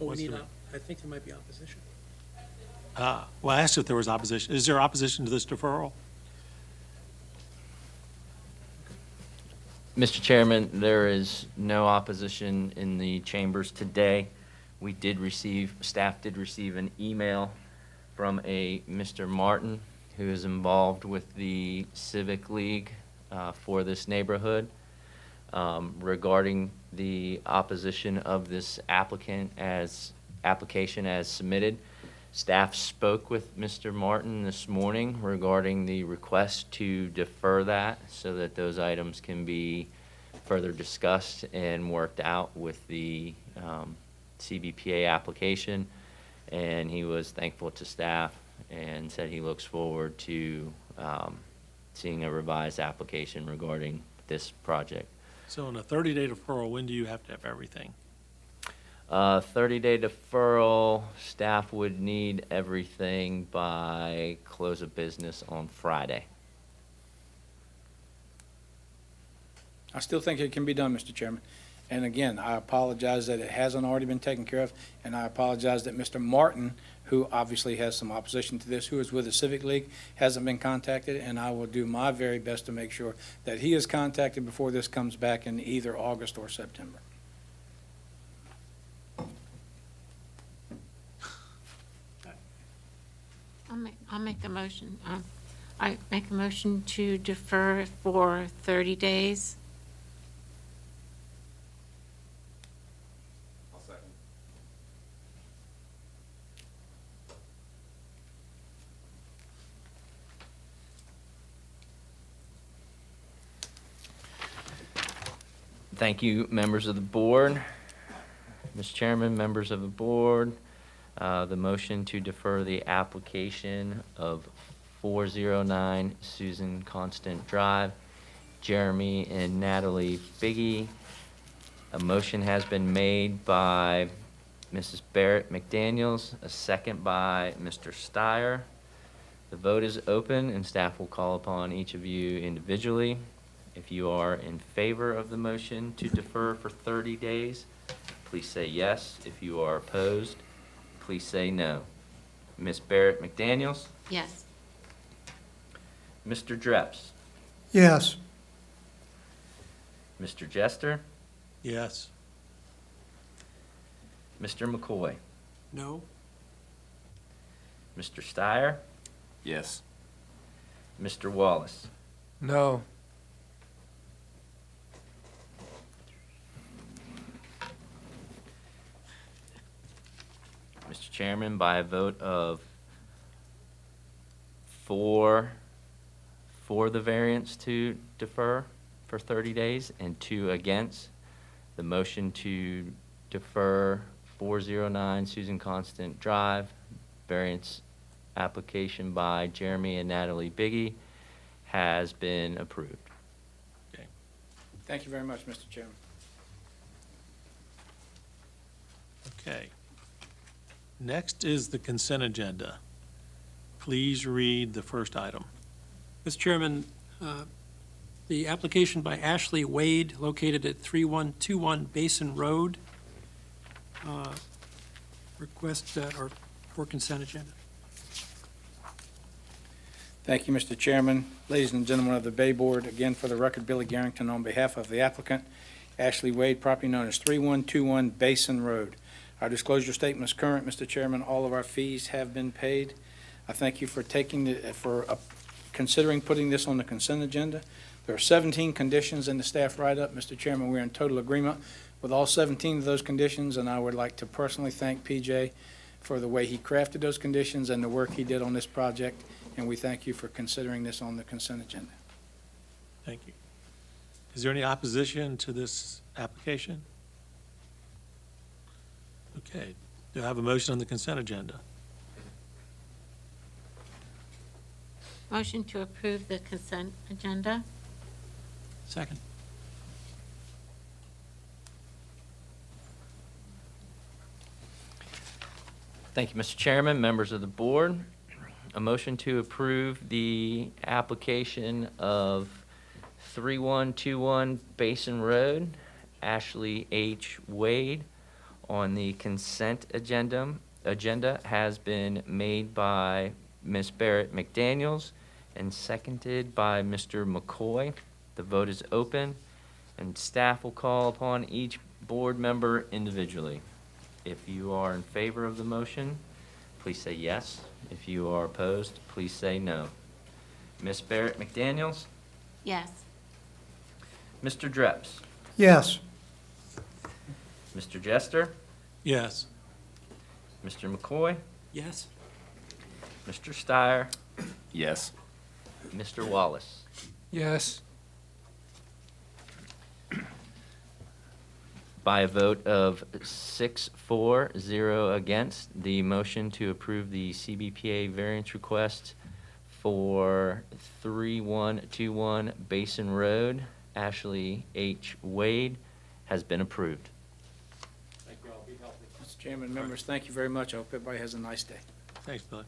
Oh, we wants need, to. I think there might be opposition. Well, I asked if there was opposition. Is there opposition to this deferral? Mr. Chairman, there is no opposition in the chambers today. Staff did receive an email from a Mr. Martin, who is involved with the Civic League for this neighborhood, regarding the opposition of this application as submitted. Staff spoke with Mr. Martin this morning regarding the request to defer that so that those items can be further discussed and worked out with the CBPA application. And he was thankful to staff and said he looks forward to seeing a revised application regarding this project. So in a 30-day deferral, when do you have to have everything? 30-day deferral, staff would need everything by close of business on Friday. I still think it can be done, Mr. Chairman. And again, I apologize that it hasn't already been taken care of, and I apologize that Mr. Martin, who obviously has some opposition to this, who is with the Civic League, hasn't been contacted, and I will do my very best to make sure that he is contacted before this comes back in either August or September. I'll make a motion. I make a motion to defer for 30 days. Thank you, members of the board. Mr. Chairman, members of the board, the motion to defer the application of 409 Susan Constant Drive, Jeremy and Natalie Biggie. A motion has been made by Mrs. Barrett McDaniels, a second by Mr. Steyer. The vote is open, and staff will call upon each of you individually. If you are in favor of the motion to defer for 30 days, please say yes. If you are opposed, please say no. Ms. Barrett McDaniels? Yes. Mr. Dreps? Yes. Mr. Jester? Yes. Mr. McCoy? No? Mr. Steyer? Yes. Mr. Wallace? No. Mr. Chairman, by a vote of 4 for the variance to defer for 30 days and 2 against, the motion to defer 409 Susan Constant Drive, variance application by Jeremy and Natalie Biggie, has been approved. Thank you very much, Mr. Chairman. Okay. Next is the consent agenda. Please read the first item. Mr. Chairman, the application by Ashley Wade located at 3121 Basin Road, request or for consent agenda. Thank you, Mr. Chairman. Ladies and gentlemen of the Bay Board, again, for the record, Billy Garrington on behalf of the applicant, Ashley Wade, property known as 3121 Basin Road. Our disclosure statement is current, Mr. Chairman. All of our fees have been paid. I thank you for considering putting this on the consent agenda. There are 17 conditions in the staff write-up. Mr. Chairman, we're in total agreement with all 17 of those conditions, and I would like to personally thank PJ for the way he crafted those conditions and the work he did on this project, and we thank you for considering this on the consent agenda. Thank you. Is there any opposition to this application? Okay. Do I have a motion on the consent agenda? Motion to approve the consent agenda? Second. Thank you, Mr. Chairman, members of the board. A motion to approve the application of 3121 Basin Road, Ashley H. Wade, on the consent agenda has been made by Ms. Barrett McDaniels and seconded by Mr. McCoy. The vote is open, and staff will call upon each board member individually. If you are in favor of the motion, please say yes. If you are opposed, please say no. Ms. Barrett McDaniels? Yes. Mr. Dreps? Yes. Mr. Jester? Yes. Mr. McCoy? Yes? Mr. Steyer? Yes. Mr. Wallace? Yes. By a vote of 6-4-0 against, the motion to approve the CBPA variance request for 3121 Basin Road, Ashley H. Wade, has been approved. Thank you all. Be healthy. Mr. Chairman, members, thank you very much. I hope everybody has a nice day. Thanks, Billy.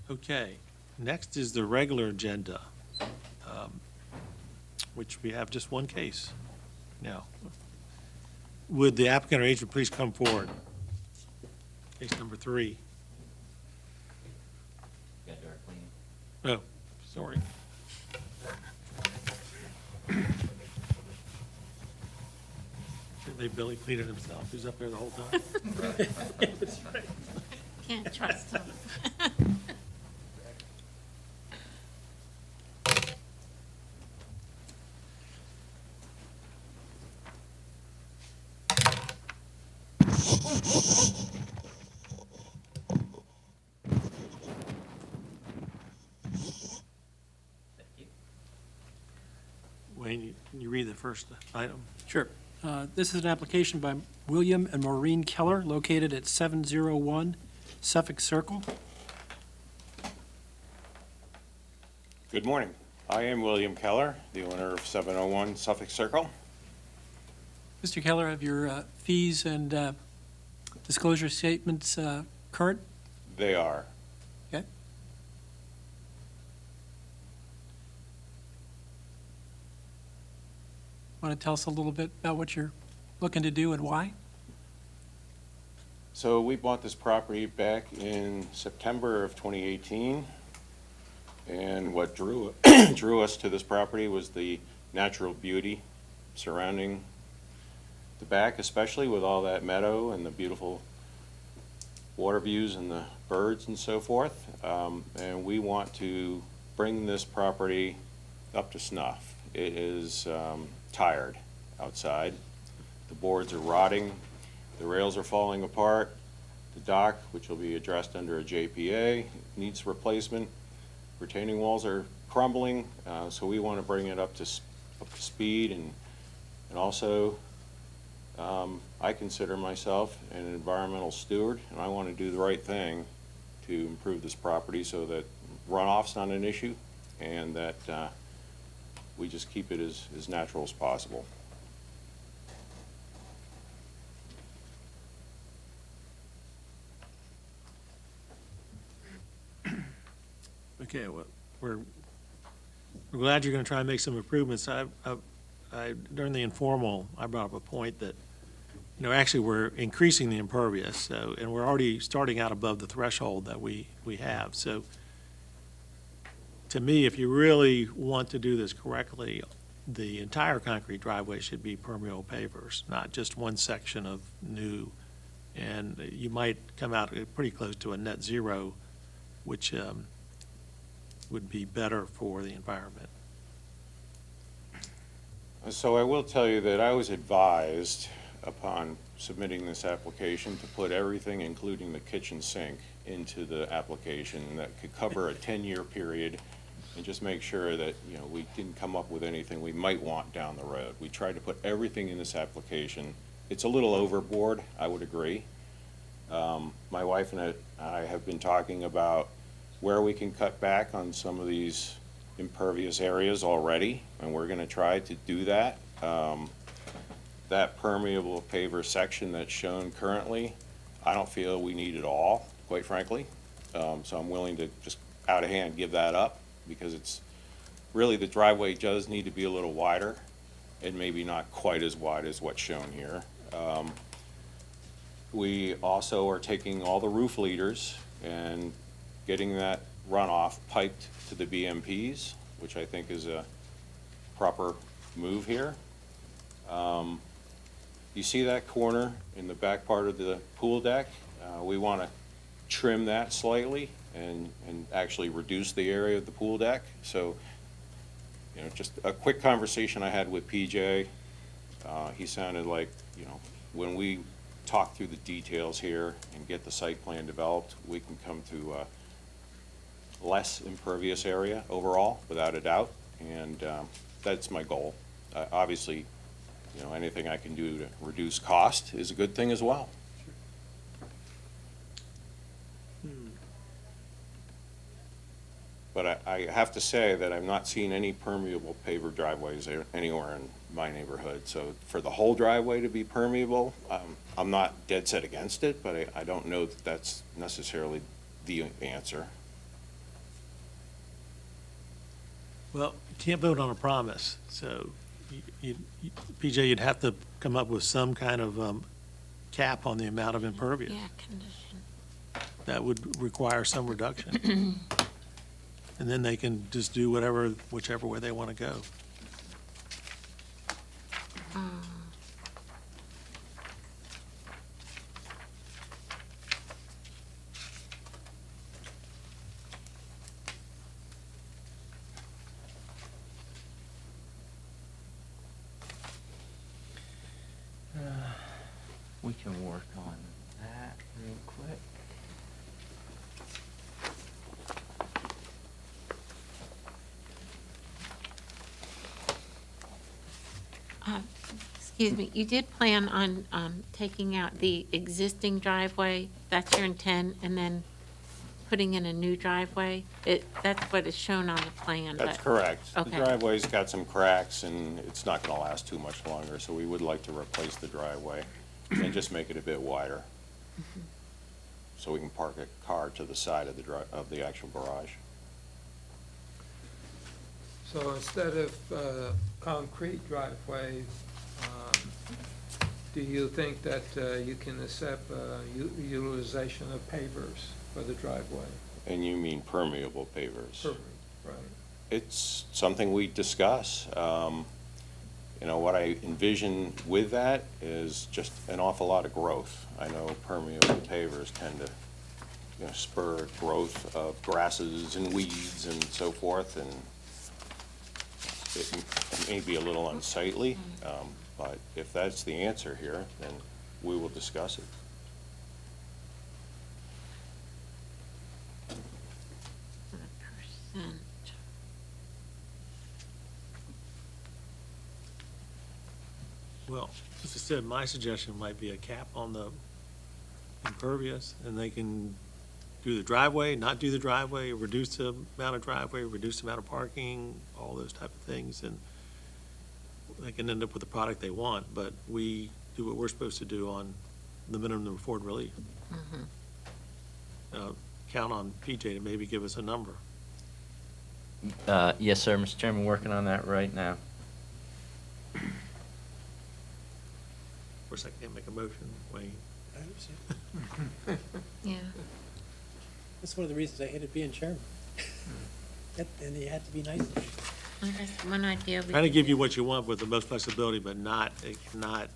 Okay, next is the regular agenda, which we have just one case now. Would the applicant or agent please come forward? Case number 3. Oh, sorry. Billy pleaded himself. He was up there the whole time. That's right. Can't trust him. Wayne, can you read the first first item. Sure. This is an application by William and Maureen Keller, located at 701 Suffolk Circle. Good morning. I am William Keller, the owner of 701 Suffolk Circle. Mr. Keller, have your fees and disclosure statements current? They are. Okay. Want to tell us a little bit about what you're looking to do and why? So we bought this property back in September of 2018. And what drew us to this property was the natural beauty surrounding the back, especially with all that meadow and the beautiful water views and the birds and so forth. And we want to bring this property up to snuff. It is tired outside. The boards are rotting. The rails are falling apart. The dock, which will be addressed under a JPA, needs replacement. Retaining walls are crumbling, so we want to bring it up to speed, and also I consider myself an environmental steward, and I want to do the right thing to improve this property so that runoff's not an issue, and that we just keep it as natural as possible. Okay, well, we're glad you're going to try and make some improvements. During the informal, I brought up a point that, actually we're increasing the impervious, so, and we're already starting out above the threshold that we have. So to me, if you really want to do this correctly, the entire concrete driveway should be permeable pavers, not just one section of new. And you might come out pretty close to a net zero, which would be better for the environment. So I will tell you that I was advised upon submitting this application to put everything, including the kitchen sink, into the application that could cover a 10-year period and just make sure that, we didn't come up with anything we might want down the road. We tried to put everything in this application. It's a little overboard, I would agree. My wife and I have been talking about where we can cut back on some of these impervious areas already, and we're going to try to do that. That permeable paver section that's shown currently, I don't feel we need it all, quite frankly. So I'm willing to just out of hand give that up, because it's really, the driveway does need to be a little wider and maybe not quite as wide as what's shown here. We also are taking all the roof leaders and getting that runoff piped to the BMPs, which I think is a proper move here. You see that corner in the back part of the pool deck? We want to trim that slightly and actually reduce the area of the pool deck. So, just a quick conversation I had with PJ. He sounded like, when we talk through the details here and get the site plan developed, we can come to less impervious area overall, without a doubt, and that's my goal. Obviously, anything I can do to reduce cost is a good thing as well. But I have to say that I'm not seeing any permeable paver driveways anywhere in my neighborhood. So for the whole driveway to be permeable, I'm not dead set against it, but I don't know that that's necessarily the answer. Well, you can't vote on a promise, so PJ, you'd have to come up with some kind of cap on the amount of impervious. Yeah, condition. That would require some reduction. And then they can just do whichever way they want to go. We can work on that real quick. Excuse me, you did plan on taking out the existing driveway, that's your intent, and then putting in a new driveway? That's what is shown on the plan, That's but, correct. The Okay. driveway's got some cracks, and it's not gonna last too much longer, so we would like to replace the driveway and just make it a bit wider. So we can park a car to the side of the actual garage. So instead of concrete driveway, do you think that you can accept utilization of pavers for the driveway? And you mean permeable pavers? Right. It's something we discuss. You know, what I envision with that is just an awful lot of growth. I know permeable pavers tend to, you know, spur growth of grasses and weeds and so forth, and it may be a little unsightly, but if that's the answer here, then we will discuss it. percent. Well, as I said, my suggestion might be a cap on the impervious, and they can do the driveway, not do the driveway, reduce the amount of driveway, reduce the amount of parking, all those type of things, and they can end up with the product they want, but we do what we're supposed to do on the minimum afford relief. Count on PJ to maybe give us a number. Yes, sir, Mr. Chairman, working on that right now. Of course, I can't make a motion, Wayne. I understand. Yeah. That's one of the reasons I hated being chairman. And you had to be nice. Well, that's one idea. Trying to give you what you want with the most flexibility, but it cannot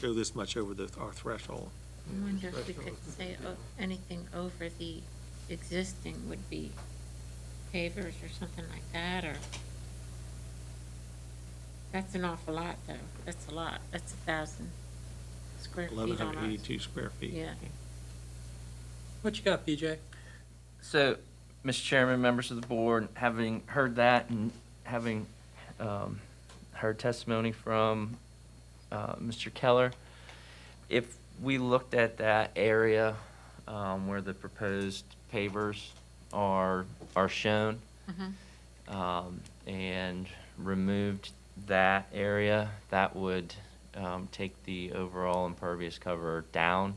go this much over our threshold. I wonder if we could say anything over the existing would be pavers or something like that, or, that's an awful lot, though. That's a lot. That's 1,000 square feet on ours. 1,182 square feet. Yeah. What you got, PJ? So, Mr. Chairman, members of the board, having heard that and having heard testimony from Mr. Keller, if we looked at that area where the proposed pavers are shown, and removed that area, that would take the overall impervious cover down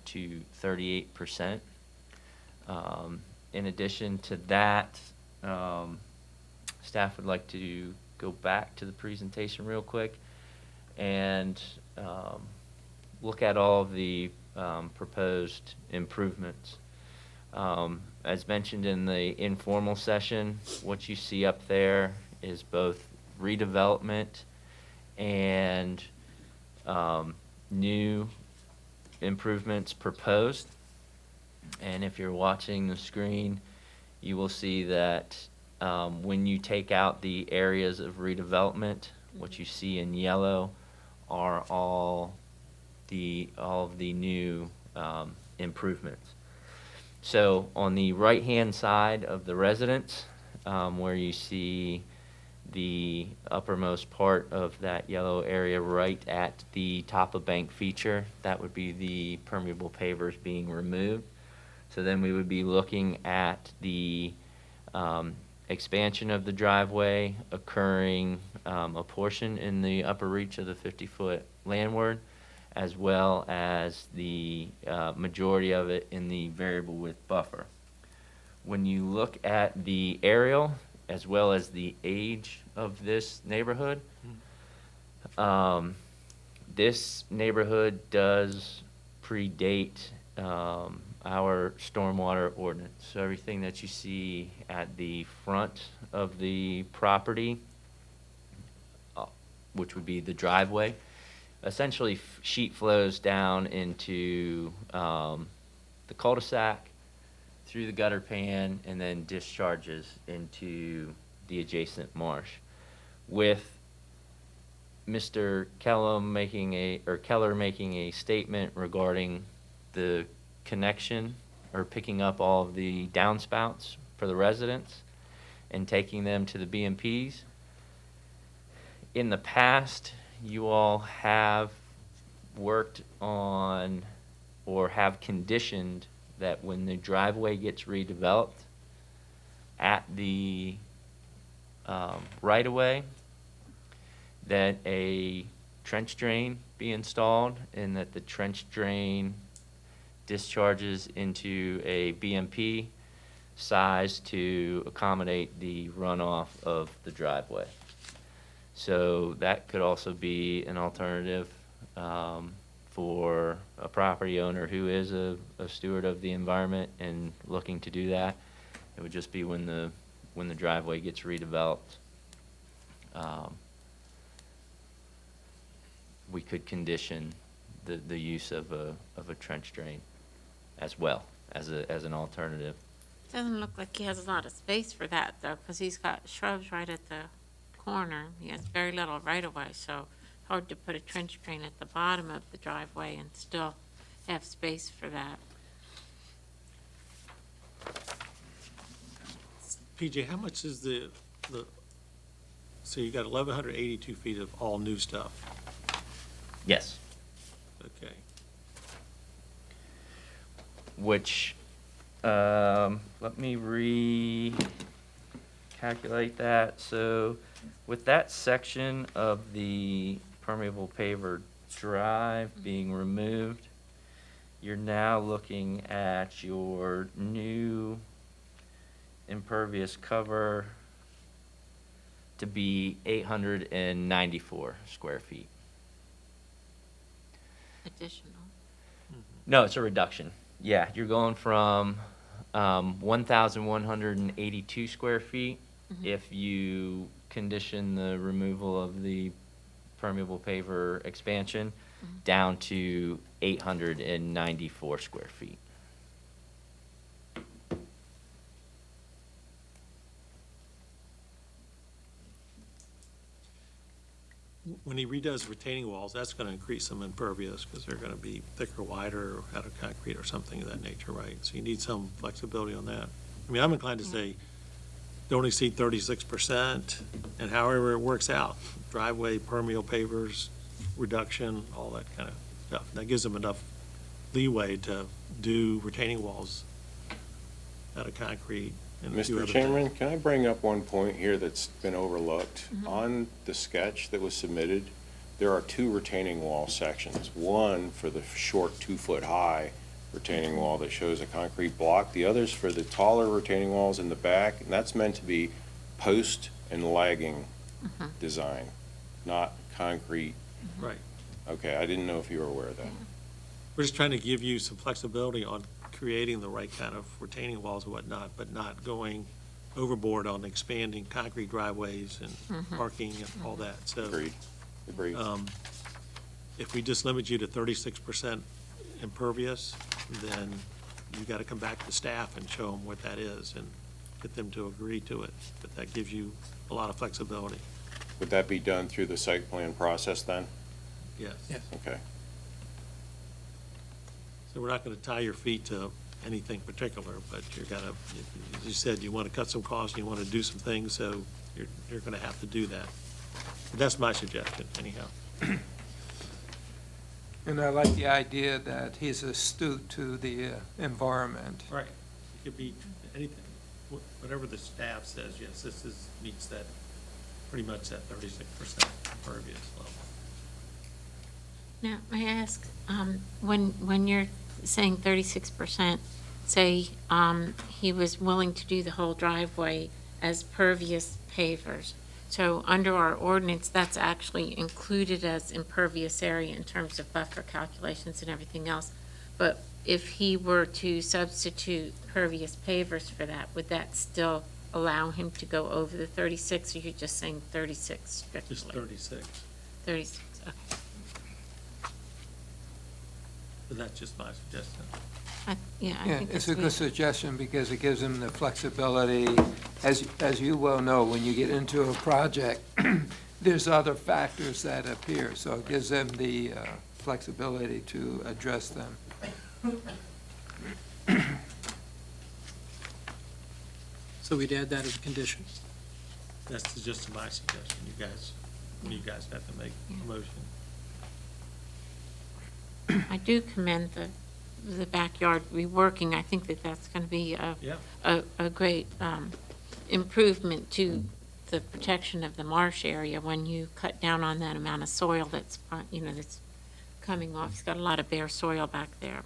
to 38%. In addition to that, staff would like to go back to the presentation real quick and look at all of the proposed improvements. As mentioned in the informal session, what you see up there is both redevelopment and new improvements proposed. And if you're watching the screen, you will see that when you take out the areas of redevelopment, what you see in yellow are all of the new improvements. So on the right-hand side of the residence, where you see the uppermost part of that yellow area right at the top of bank feature, that would be the permeable pavers being removed. So then we would be looking at the expansion of the driveway occurring a portion in the upper reach of the 50-foot landward, as well as the majority of it in the variable width buffer. When you look at the aerial, as well as the age of this neighborhood, this neighborhood does predate our stormwater ordinance. So everything that you see at the front of the property, which would be the driveway, essentially sheet flows down into the cul-de-sac, through the gutter pan, and then discharges into the adjacent marsh. With Mr. Keller making a statement regarding the connection or picking up all of the downspouts for the residents and taking them to the BMPs, In the past, you all have worked on or have conditioned that when the driveway gets redeveloped at the right-of-way, that a trench drain be installed and that the trench drain discharges into a BMP size to accommodate the runoff of the driveway. So that could also be an alternative for a property owner who is a steward of the environment and looking to do that. It would just be when the driveway gets redeveloped. We could condition the use of a trench drain as well as an alternative. Doesn't look like he has a lot of space for that, though, because he's got shrubs right at the corner. He has very little right-of-way, so hard to put a trench drain at the bottom of the driveway and still have space for that. PJ, how much is so you got 1,182 feet of all new stuff? Yes. Okay. Which, let me recalculate that. So with that section of the permeable paver drive being removed, you're now looking at your new impervious cover to be 894 square feet. Additional. No, it's a reduction. Yeah, you're going from 1,182 square feet if you condition the removal of the permeable paver expansion down to 894 square feet. When he redoes retaining walls, that's going to increase some impervious because they're going to be thicker, wider, or out of concrete or something of that nature, right? So you need some flexibility on that. I mean, I'm inclined to say don't exceed 36%, and however it works out, driveway, permeable pavers, reduction, all that kind of stuff. That gives them enough leeway to do retaining walls out of concrete. And a few Mr. other Chairman, things. can I bring up one point here that's been overlooked? On the sketch that was submitted, there are two retaining wall sections. One for the short 2-foot-high retaining wall that shows a concrete block. The other's for the taller retaining walls in the back, and that's meant to be post and lagging design, not concrete. Right. Okay, I didn't know if you were aware of that. We're just trying to give you some flexibility on creating the right kind of retaining walls and whatnot, but not going overboard on expanding concrete driveways and parking and all that. So Agreed. Agreed. if we just limit you to 36% impervious, then you got to come back to staff and show them what that is and get them to agree to it. But that gives you a lot of flexibility. Would that be done through the site plan process then? Yes. Okay. So we're not going to tie your feet to anything particular, but you're going to, as you said, you want to cut some costs, you want to do some things, so you're going to have to do that. But that's my suggestion, anyhow. And I like the idea that he's astute to the environment. Right. It could be anything, whatever the staff says, yes, meets that, pretty much that 36% impervious level. Now, may I ask, when you're saying 36%, say he was willing to do the whole driveway as pervious pavers. So under our ordinance, that's actually included as impervious area in terms of buffer calculations and everything else. But if he were to substitute pervious pavers for that, would that still allow him to go over the 36, or you're just saying 36 strictly? Just 36. 36, okay. But that's just my suggestion. I Yeah, think it's that's a good suggestion because it gives them the flexibility. As you well know, when you get into a project, there's other factors that appear, so it gives them the flexibility to address them. So we'd add that as a condition. That's just my suggestion, you guys. You guys have to make a motion. I do commend the backyard reworking. I think that that's going to be Yeah. a great improvement to the protection of the marsh area when you cut down on that amount of soil that's, that's coming off. It's got a lot of bare soil back there.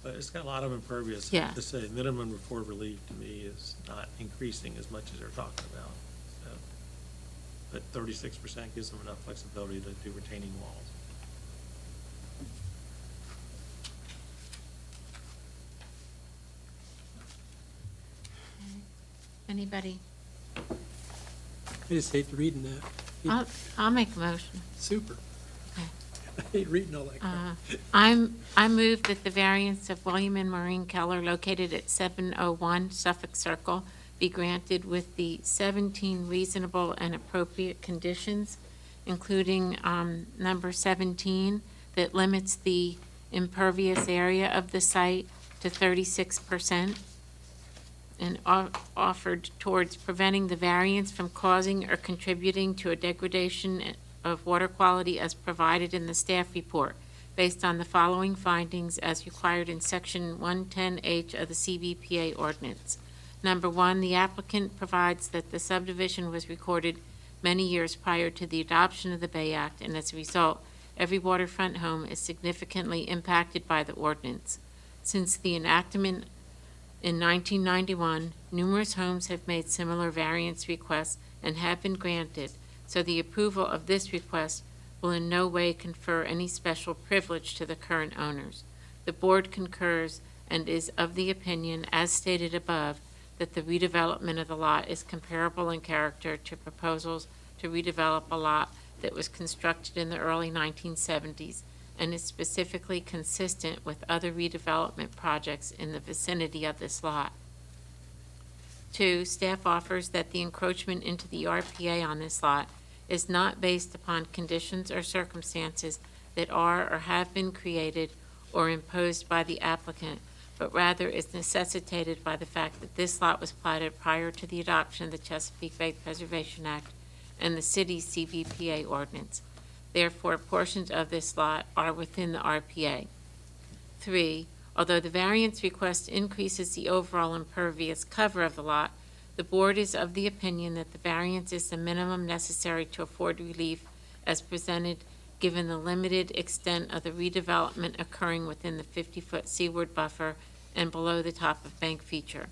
But it's got a lot of impervious. Yeah. To say minimum report relief to me is not increasing as much as they're talking about. So, but 36% gives them enough flexibility to do retaining walls. Anybody? I just hate reading that. I'll make a motion. Super. Okay. I hate reading all that crap. I move that the variance of William and Maureen Keller located at 701 Suffolk Circle be granted with the 17 reasonable and appropriate conditions, including number 17, that limits the impervious area of the site to 36%, and offered towards preventing the variance from causing or contributing to a degradation of water quality as provided in the staff report, based on the following findings as required in Section 110H of the CBPA ordinance. Number one, the applicant provides that the subdivision was recorded many years prior to the adoption of the Bay Act, and as a result, every waterfront home is significantly impacted by the ordinance. Since the enactment in 1991, numerous homes have made similar variance requests and have been granted, so the approval of this request will in no way confer any special privilege to the current owners. The board concurs and is of the opinion, as stated above, that the redevelopment of the lot is comparable in character to proposals to redevelop a lot that was constructed in the early 1970s and is specifically consistent with other redevelopment projects in the vicinity of this lot. 2, staff offers that the encroachment into the RPA on this lot is not based upon conditions or circumstances that are or have been created or imposed by the applicant, but rather is necessitated by the fact that this lot was platted prior to the adoption of the Chesapeake Bay Preservation Act and the city's CBPA ordinance. Therefore, portions of this lot are within the RPA. 3, although the variance request increases the overall impervious cover of the lot, the board is of the opinion that the variance is the minimum necessary to afford relief as presented, given the limited extent of the redevelopment occurring within the 50-foot seaward buffer and below the top of bank feature.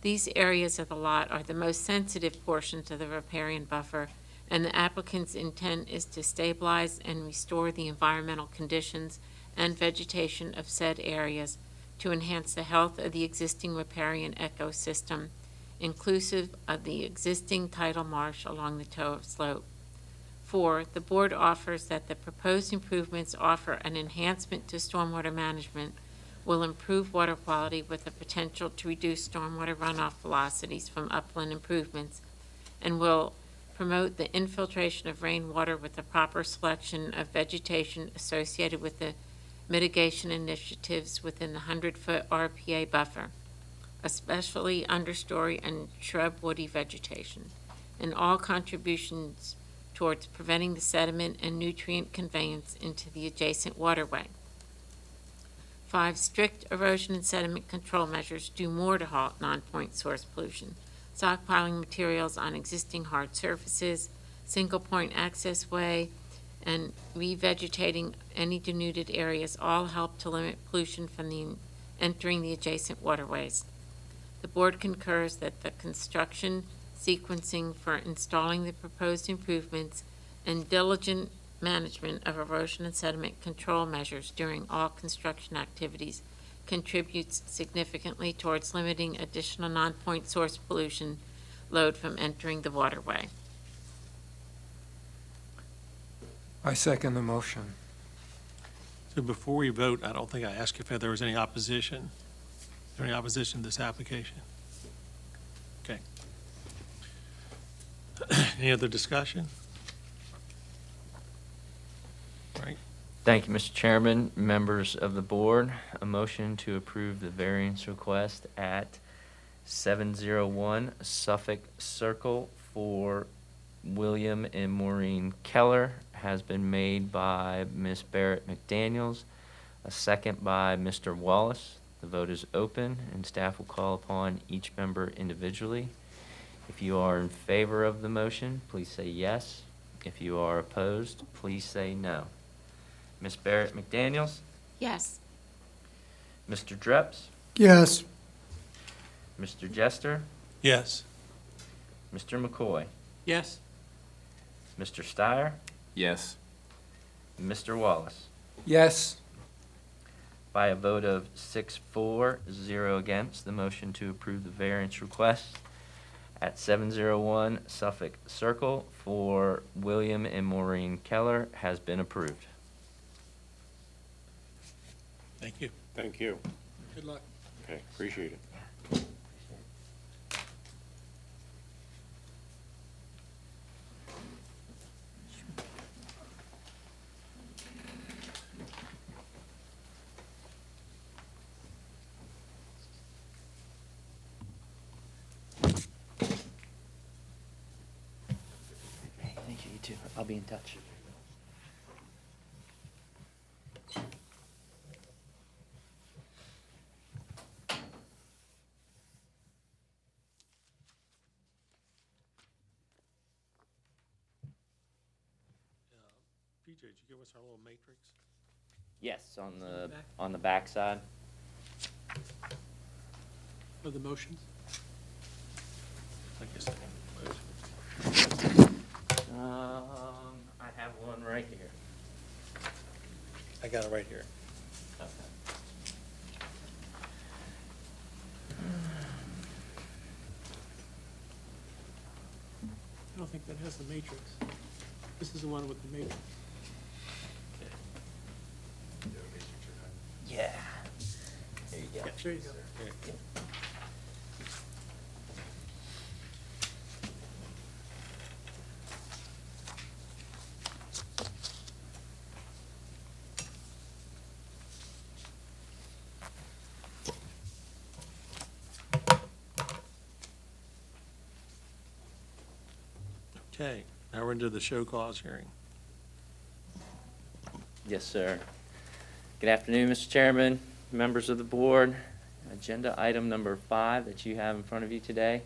These areas of the lot are the most sensitive portions of the riparian buffer, and the applicant's intent is to stabilize and restore the environmental conditions and vegetation of said areas to enhance the health of the existing riparian ecosystem, inclusive of the existing tidal marsh along the toe of slope. 4, the board offers that the proposed improvements offer an enhancement to stormwater management, will improve water quality with the potential to reduce stormwater runoff velocities from upland improvements, and will promote the infiltration of rainwater with the proper selection of vegetation associated with the mitigation initiatives within the 100-foot RPA buffer, especially understory and shrub woody vegetation, and all contributions towards preventing the sediment and nutrient conveyance into the adjacent waterway. 5, strict erosion and sediment control measures do more to halt non-point source pollution. Stockpiling materials on existing hard surfaces, single-point access way, and revegetating any denuded areas all help to limit pollution from entering the adjacent waterways. The board concurs that the construction sequencing for installing the proposed improvements and diligent management of erosion and sediment control measures during all construction activities contributes significantly towards limiting additional non-point source pollution load from entering the waterway. I second the motion. So before we vote, I don't think I asked if there was any opposition. Is there any opposition to this application? Okay. Any other discussion? All right. Thank you, Mr. Chairman, members of the board. A motion to approve the variance request at 701 Suffolk Circle for William and Maureen Keller has been made by Ms. Barrett McDaniels, a second by Mr. Wallace. The vote is open, and staff will call upon each member individually. If you are in favor of the motion, please say yes. If you are opposed, please say no. Ms. Barrett McDaniels? Yes. Mr. Dreps? Yes. Mr. Jester? Yes. Mr. McCoy? Yes. Mr. Steyer? Yes. Mr. Wallace? Yes. By a vote of 6-4, 0 against, the motion to approve the variance request at 701 Suffolk Circle for William and Maureen Keller has been approved. Thank you. Thank you. Good luck. Okay, appreciate it. Thank you, you too. I'll be in touch. PJ, did you give us our little matrix? Yes, on the back? back side. For the motions? I guess. I have one right here. I got it right here. I don't think that has the matrix. This is the one with the matrix. Yeah. There you go. There you go. Okay, now we're into the show cause hearing. Yes, sir. Good afternoon, Mr. Chairman, members of the board. Agenda item number 5 that you have in front of you today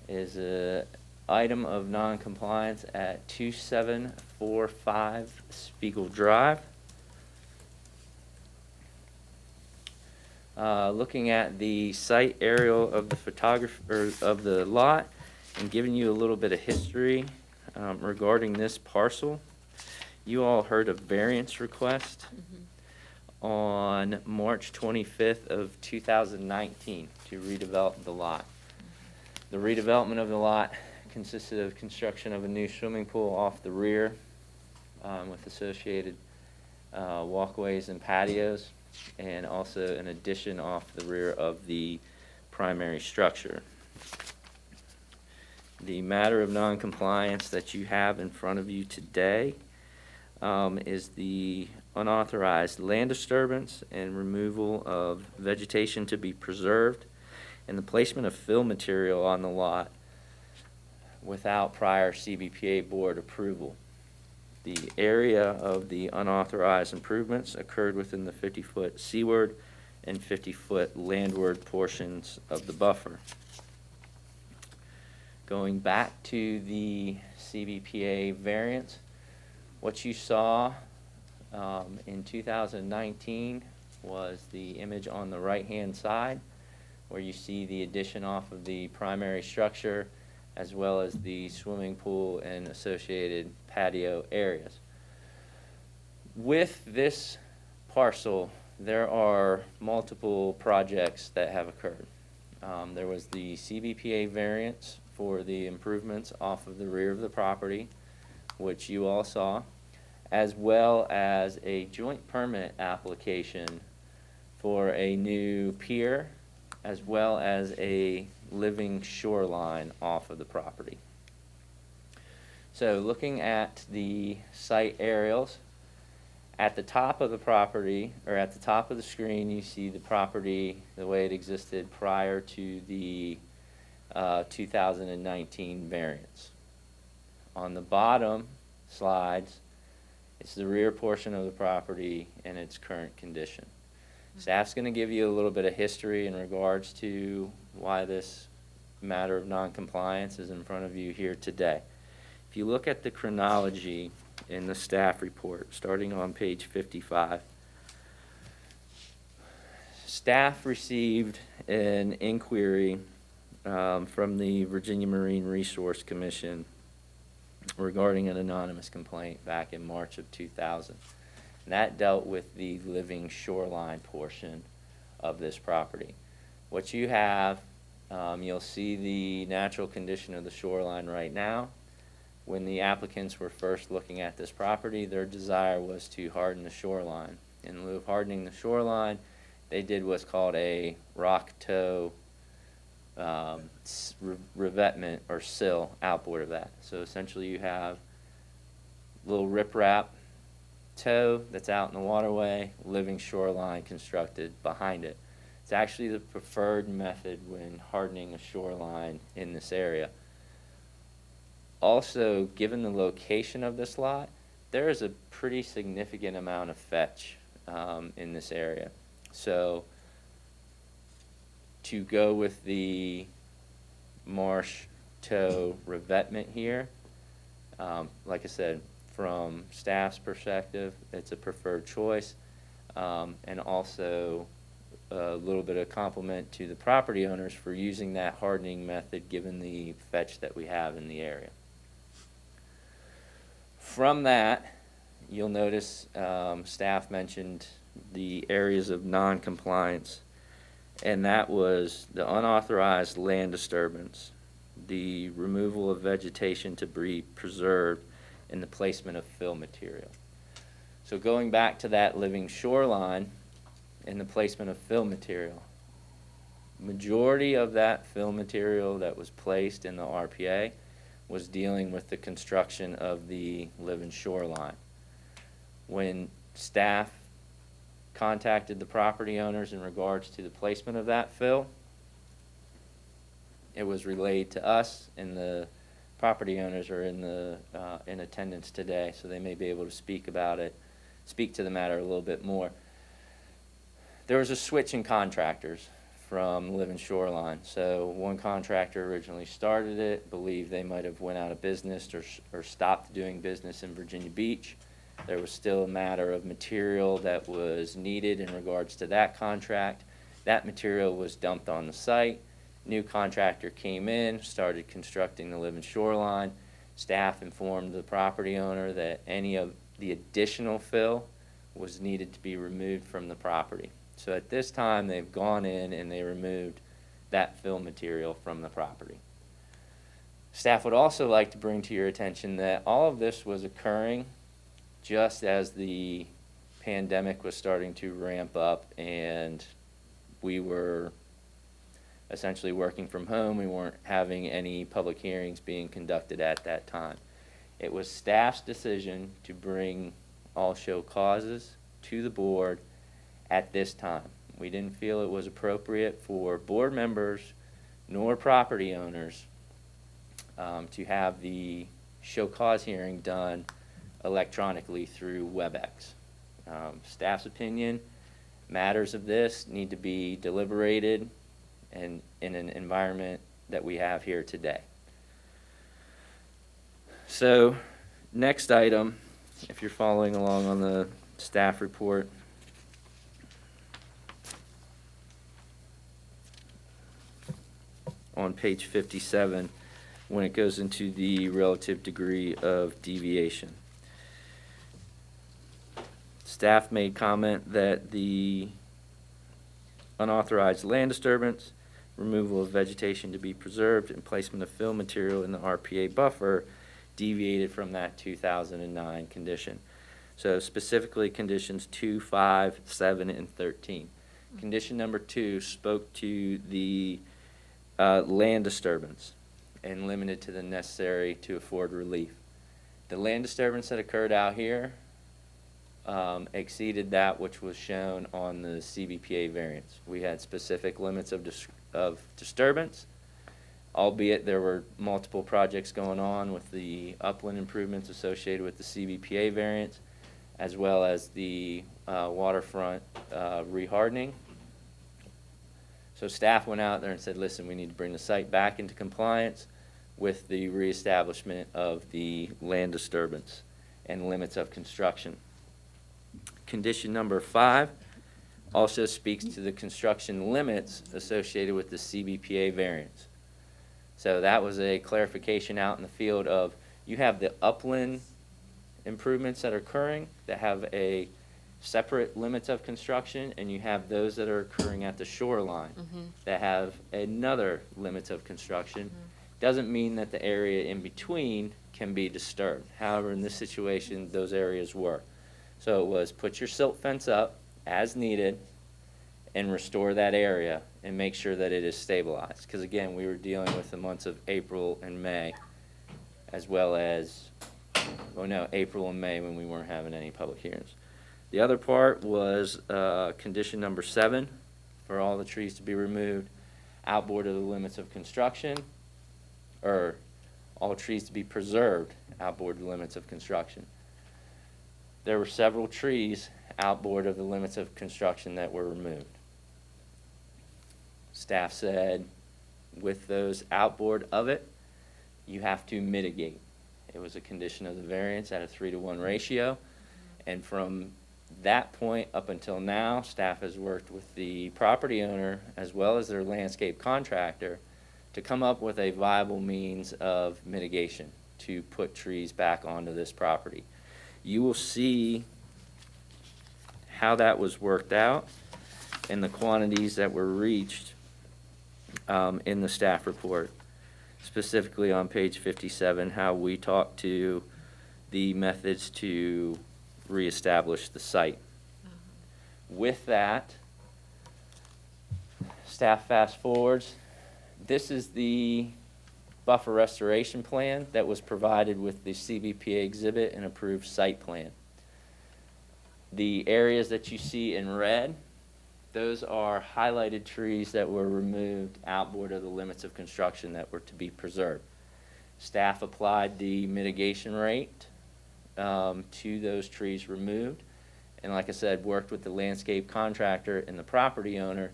is a item of non-compliance at 2745 Spiegel Drive. Looking at the site aerial of the photographer of the lot and giving you a little bit of history regarding this parcel. You all heard a variance request on March 25th of 2019 to redevelop the lot. The redevelopment of the lot consisted of construction of a new swimming pool off the rear with associated walkways and patios, and also an addition off the rear of the primary structure. The matter of non-compliance that you have in front of you today is the unauthorized land disturbance and removal of vegetation to be preserved and the placement of fill material on the lot without prior CBPA board approval. The area of the unauthorized improvements occurred within the 50-foot seaward and 50-foot landward portions of the buffer. Going back to the CBPA variance, what you saw in 2019 was the image on the right-hand side where you see the addition off of the primary structure as well as the swimming pool and associated patio areas. With this parcel, there are multiple projects that have occurred. There was the CBPA variance for the improvements off of the rear of the property, which you all saw, as well as a joint permit application for a new pier, as well as a living shoreline off of the property. So looking at the site aerials, at the top of the property, or at the top of the screen, you see the property the way it existed prior to the 2019 variance. On the bottom slides, it's the rear portion of the property and its current condition. Staff's going to give you a little bit of history in regards to why this matter of noncompliance is in front of you here today. If you look at the chronology in the staff report, starting on page 55, staff received an inquiry from the Virginia Marine Resource Commission regarding an anonymous complaint back in March of 2000. And that dealt with the living shoreline portion of this property. What you have, you'll see the natural condition of the shoreline right now. When the applicants were first looking at this property, their desire was to harden the shoreline. In lieu of hardening the shoreline, they did what's called a rock toe revetment or sill outboard of that. So essentially you have a little riprap toe that's out in the waterway, living shoreline constructed behind it. It's actually the preferred method when hardening a shoreline in this area. Also, given the location of this lot, there is a pretty significant amount of fetch in this area. So to go with the marsh toe revetment here, like I said, from staff's perspective, it's a preferred choice, and also a little bit of compliment to the property owners for using that hardening method given the fetch that we have in the area. From that, you'll notice staff mentioned the areas of non-compliance, and that was the unauthorized land disturbance, the removal of vegetation to be preserved, and the placement of fill material. So going back to that living shoreline and the placement of fill material, majority of that fill material that was placed in the RPA was dealing with the construction of the living shoreline. When staff contacted the property owners in regards to the placement of that fill, it was relayed to us, and the property owners are in attendance today, so they may be able to speak to the matter a little bit more. There was a switch in contractors from living shoreline. So one contractor originally started it, believed they might have went out of business or stopped doing business in Virginia Beach. There was still a matter of material that was needed in regards to that contract. That material was dumped on the site. New contractor came in, started constructing the living shoreline. Staff informed the property owner that any of the additional fill was needed to be removed from the property. So at this time, they've gone in and they removed that fill material from the property. Staff would also like to bring to your attention that all of this was occurring just as the pandemic was starting to ramp up and we were essentially working from home. We weren't having any public hearings being conducted at that time. It was staff's decision to bring all show causes to the board at this time. We didn't feel it was appropriate for board members nor property owners to have the show cause hearing done electronically through WebEx. Staff's opinion, matters of this need to be deliberated and in an environment that we have here today. So, next item, if you're following along on the staff report, on page 57, when it goes into the relative degree of deviation. Staff made comment that the unauthorized land disturbance, removal of vegetation to be preserved, and placement of fill material in the RPA buffer deviated from that 2009 condition. So specifically conditions 2, 5, 7, and 13. Condition number 2 spoke to the land disturbance and limited to the necessary to afford relief. The land disturbance that occurred out here exceeded that which was shown on the CBPA variance. We had specific limits of disturbance, albeit there were multiple projects going on with the upland improvements associated with the CBPA variance, as well as the waterfront rehardening. So staff went out there and said, listen, we need to bring the site back into compliance with the reestablishment of the land disturbance and limits of construction. Condition number 5 also speaks to the construction limits associated with the CBPA variance. So that was a clarification out in the field of, you have the upland improvements that are occurring that have a separate limits of construction, and you have those that are occurring at the shoreline that have another limits of construction. Doesn't mean that the area in between can be disturbed. However, in this situation, those areas were. So it was put your silt fence up as needed and restore that area and make sure that it is stabilized. Because again, we were dealing with the months of April and May, as well as, well, no, April and May when we weren't having any public hearings. The other part was condition number 7, for all the trees to be removed outboard of the limits of construction, or all trees to be preserved outboard the limits of construction. There were several trees outboard of the limits of construction that were removed. Staff said with those outboard of it, you have to mitigate. It was a condition of the variance at a 3-to-1 ratio, and from that point up until now, staff has worked with the property owner as well as their landscape contractor to come up with a viable means of mitigation to put trees back onto this property. You will see how that was worked out and the quantities that were reached in the staff report, specifically on page 57, how we talked to the methods to reestablish the site. With that, staff fast forwards. This is the buffer restoration plan that was provided with the CBPA exhibit and approved site plan. The areas that you see in red, those are highlighted trees that were removed outboard of the limits of construction that were to be preserved. Staff applied the mitigation rate to those trees removed, and like I said, worked with the landscape contractor and the property owner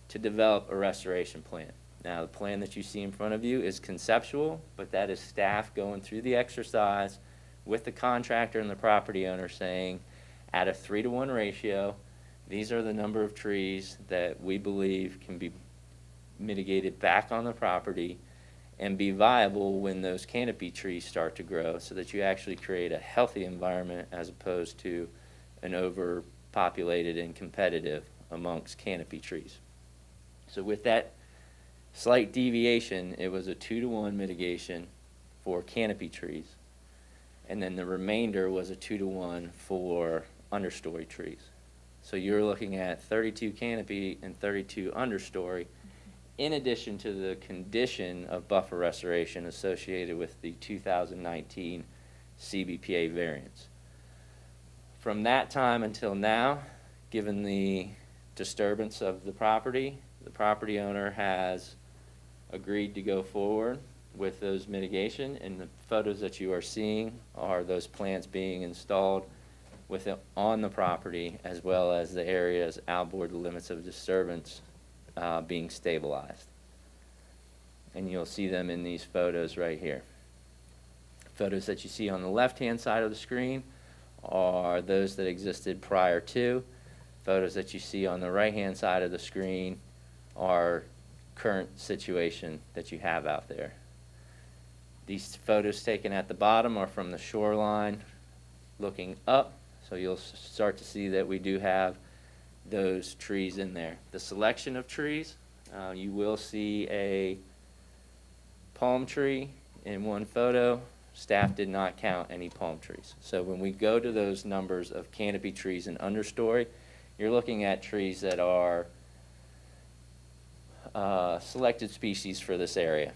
to develop a restoration plan. Now, the plan that you see in front of you is conceptual, but that is staff going through the exercise with the contractor and the property owner saying, at a 3-to-1 ratio, these are the number of trees that we believe can be mitigated back on the property and be viable when those canopy trees start to grow, so that you actually create a healthy environment as opposed to an overpopulated and competitive amongst canopy trees. So with that slight deviation, it was a 2-to-1 mitigation for canopy trees, and then the remainder was a 2-to-1 for understory trees. So you're looking at 32 canopy and 32 understory, in addition to the condition of buffer restoration associated with the 2019 CBPA variance. From that time until now, given the disturbance of the property owner has agreed to go forward with those mitigation, and the photos that you are seeing are those plants being installed on the property, as well as the areas outboard the limits of disturbance being stabilized. And you'll see them in these photos right here. Photos that you see on the left-hand side of the screen are those that existed prior to. Photos that you see on the right-hand side of the screen are current situation that you have out there. These photos taken at the bottom are from the shoreline looking up, so you'll start to see that we do have those trees in there. The selection of trees, you will see a palm tree in one photo. Staff did not count any palm trees. So when we go to those numbers of canopy trees and understory, you're looking at trees that are selected species for this area.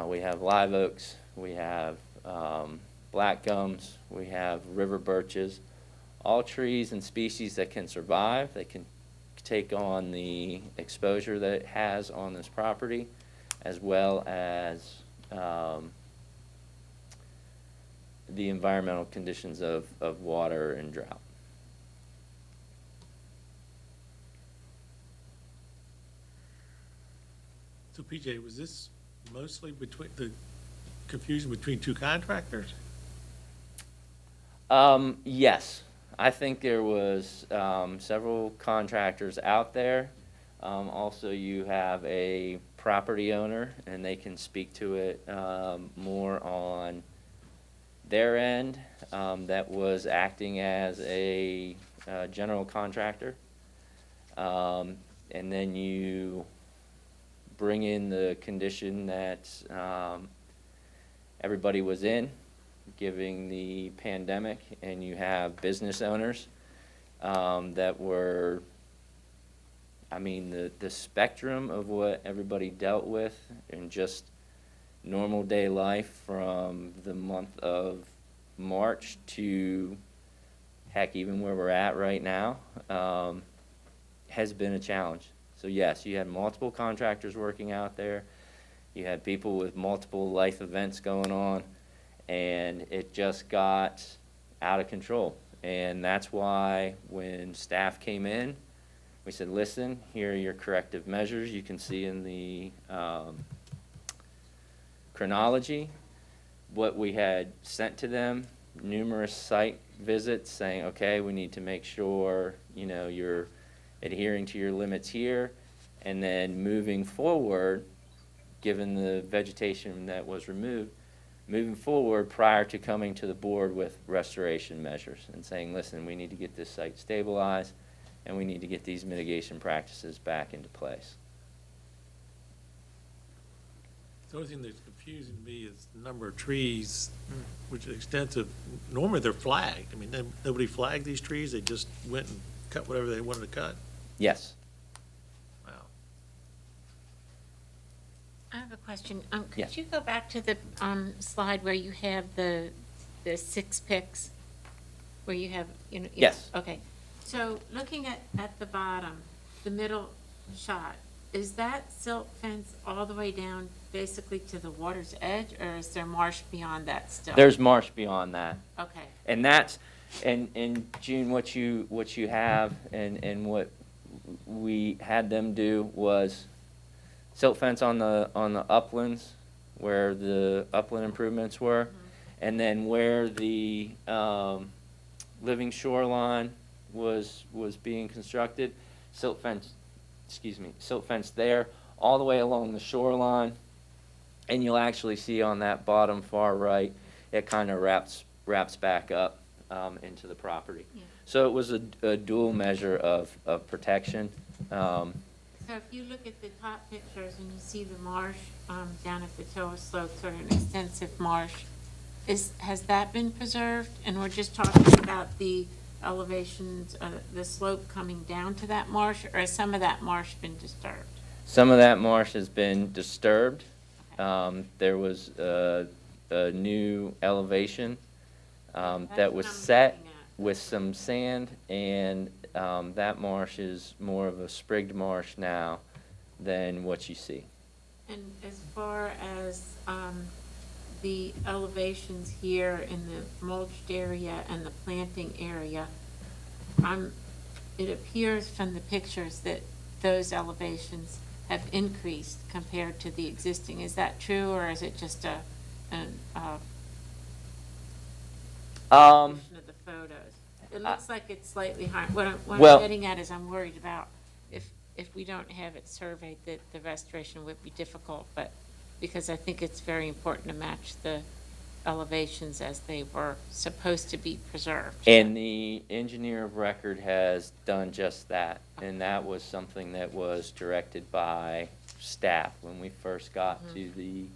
We have live oaks, we have black gums, we have river birches, all trees and species that can survive, that can take on the exposure that it has on this property, as well as the environmental conditions of water and drought. So PJ, was this mostly between, the confusion between two contractors? Yes, I think there was several contractors out there. Also, you have a property owner, and they can speak to it more on their end, that was acting as a general contractor. And then you bring in the condition that everybody was in, giving the pandemic, and you have business owners that were, I mean, the spectrum of what everybody dealt with in just normal day life from the month of March to, heck, even where we're at right now, has been a challenge. So yes, you had multiple contractors working out there. You had people with multiple life events going on, and it just got out of control. And that's why when staff came in, we said, listen, here are your corrective measures. You can see in the chronology what we had sent to them, numerous site visits saying, okay, we need to make sure, you know, you're adhering to your limits here, and then moving forward, given the vegetation that was removed, moving forward prior to coming to the board with restoration measures and saying, listen, we need to get this site stabilized, and we need to get these mitigation practices back into place. The only thing that's confusing me is the number of trees, which is extensive. Normally, they're flagged. I mean, nobody flagged these trees. They just went and cut whatever they wanted to cut. Yes. Wow. I have a question. Yeah. Could you go back to the slide where you have the 6 picks? Where you have, you know. Yes. Okay. So looking at the bottom, the middle shot, is that silt fence all the way down basically to the water's edge, or is there marsh beyond that still? There's marsh beyond that. Okay. And that's, and June, what you have and what we had them do was silt fence on the uplands where the upland improvements were, and then where the living shoreline was being constructed, silt fence there all the way along the shoreline, and you'll actually see on that bottom far right, it kind of wraps back up into the property. Yeah. So it was a dual measure of protection. So if you look at the top pictures and you see the marsh down at the Toa slopes, or an extensive marsh, has that been preserved? And we're just talking about the elevations, the slope coming down to that marsh, or has some of that marsh been disturbed? Some of that marsh has been disturbed. There was a new elevation That's that what was I'm set looking at. with some sand, and that marsh is more of a sprigged marsh now than what you see. And as far as the elevations here in the mulched area and the planting area, it appears from the pictures that those elevations have increased compared to the existing. Is that true, or is it just a of the photos? It looks like it's slightly higher. What Well- I'm getting at is I'm worried about if we don't have it surveyed, that the restoration would be difficult, but because I think it's very important to match the elevations as they were supposed to be preserved. And the engineer of record has done just that, and that was something that was directed by staff when we first got to the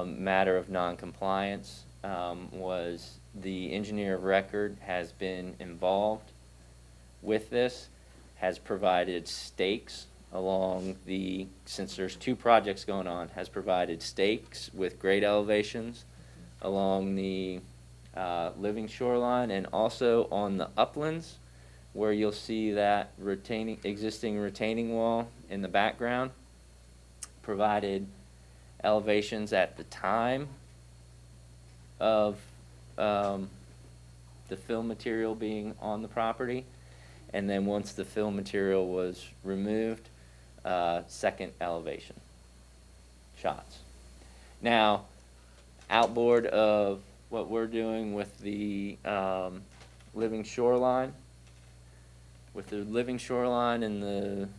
matter of noncompliance. Was the engineer of record has been involved with this, has provided stakes along since there's 2 projects going on, has provided stakes with grade elevations along the living shoreline, and also on the uplands where you'll see that existing retaining wall in the background, provided elevations at the time of the fill material being on the property. And then once the fill material was removed, second elevation shots. Now, outboard of what we're doing with the living shoreline, and the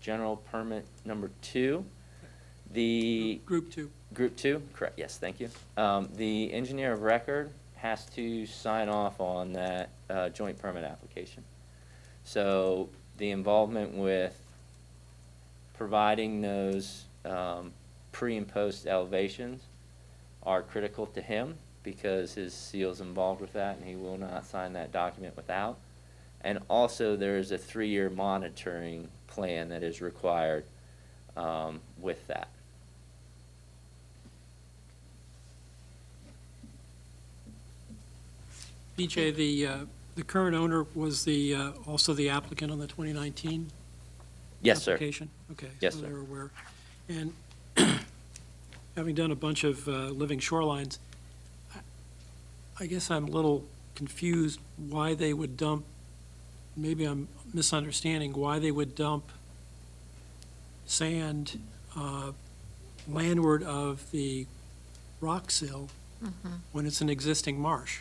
general permit number 2, the Group 2. Group 2, correct, yes, thank you. The engineer of record has to sign off on that joint permit application. So the involvement with providing those pre and post elevations are critical to him because his seal's involved with that and he will not sign that document without. And also there is a 3-year monitoring plan that is required with that. BJ, the current owner was also the applicant on the 2019 Yes, sir. application? Okay. Yes, so sir. they're aware. And having done a bunch of living shorelines, I guess I'm a little confused why they would dump, maybe I'm misunderstanding, why they would dump sand landward of the rock sill when it's an existing marsh.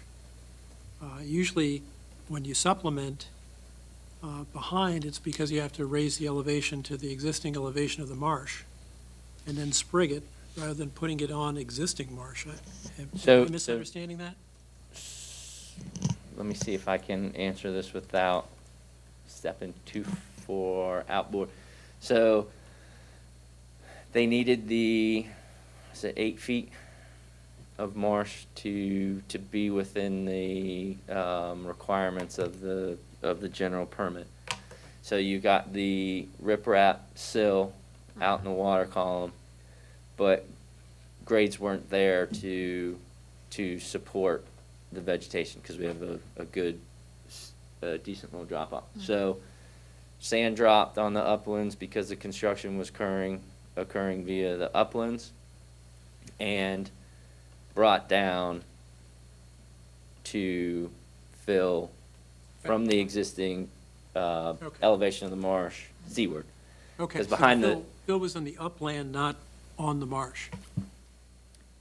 Usually, when you supplement behind, it's because you have to raise the elevation to the existing elevation of the marsh and then sprig it rather than putting it on existing marsh. So- Am I misunderstanding that? Let me see if I can answer this without stepping too far outboard. So they needed the, is it 8 feet of marsh to be within the requirements of the general permit. So you got the riprap sill out in the water column, but grades weren't there to support the vegetation because we have a good, decent little drop off. So sand dropped on the uplands because the construction was occurring via the uplands, and brought down to fill from the existing elevation of the marsh seaward. Okay. 'Cause so behind the- Bill was in the upland, not on the marsh.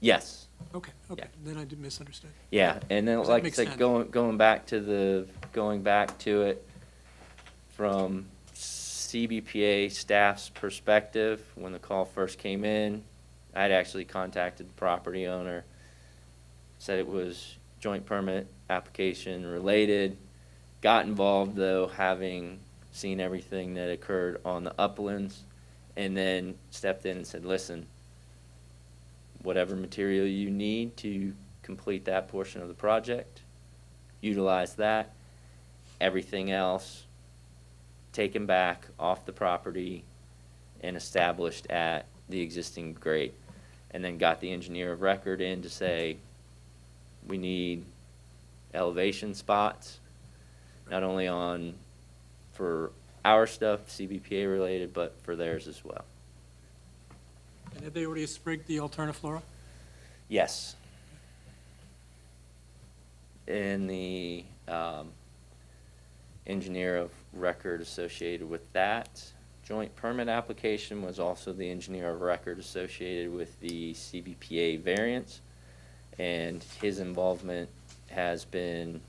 Yes. Okay, Yeah. then I did misunderstand. Yeah, and then That like I makes said, sense. going back to it from CBPA staff's perspective, when the call first came in, I'd actually contacted the property owner, said it was joint permit application related, got involved though, having seen everything that occurred on the uplands, and then stepped in and said, listen, whatever material you need to complete that portion of the project, utilize that. Everything else taken back off the property and established at the existing grade. And then got the engineer of record in to say, we need elevation spots, not only for our stuff, CBPA related, but for theirs as well. And have they already sprigged the alterniflora? Yes. And the engineer of record associated with that joint permit application was also the engineer of record associated with the CBPA variance. And his involvement has been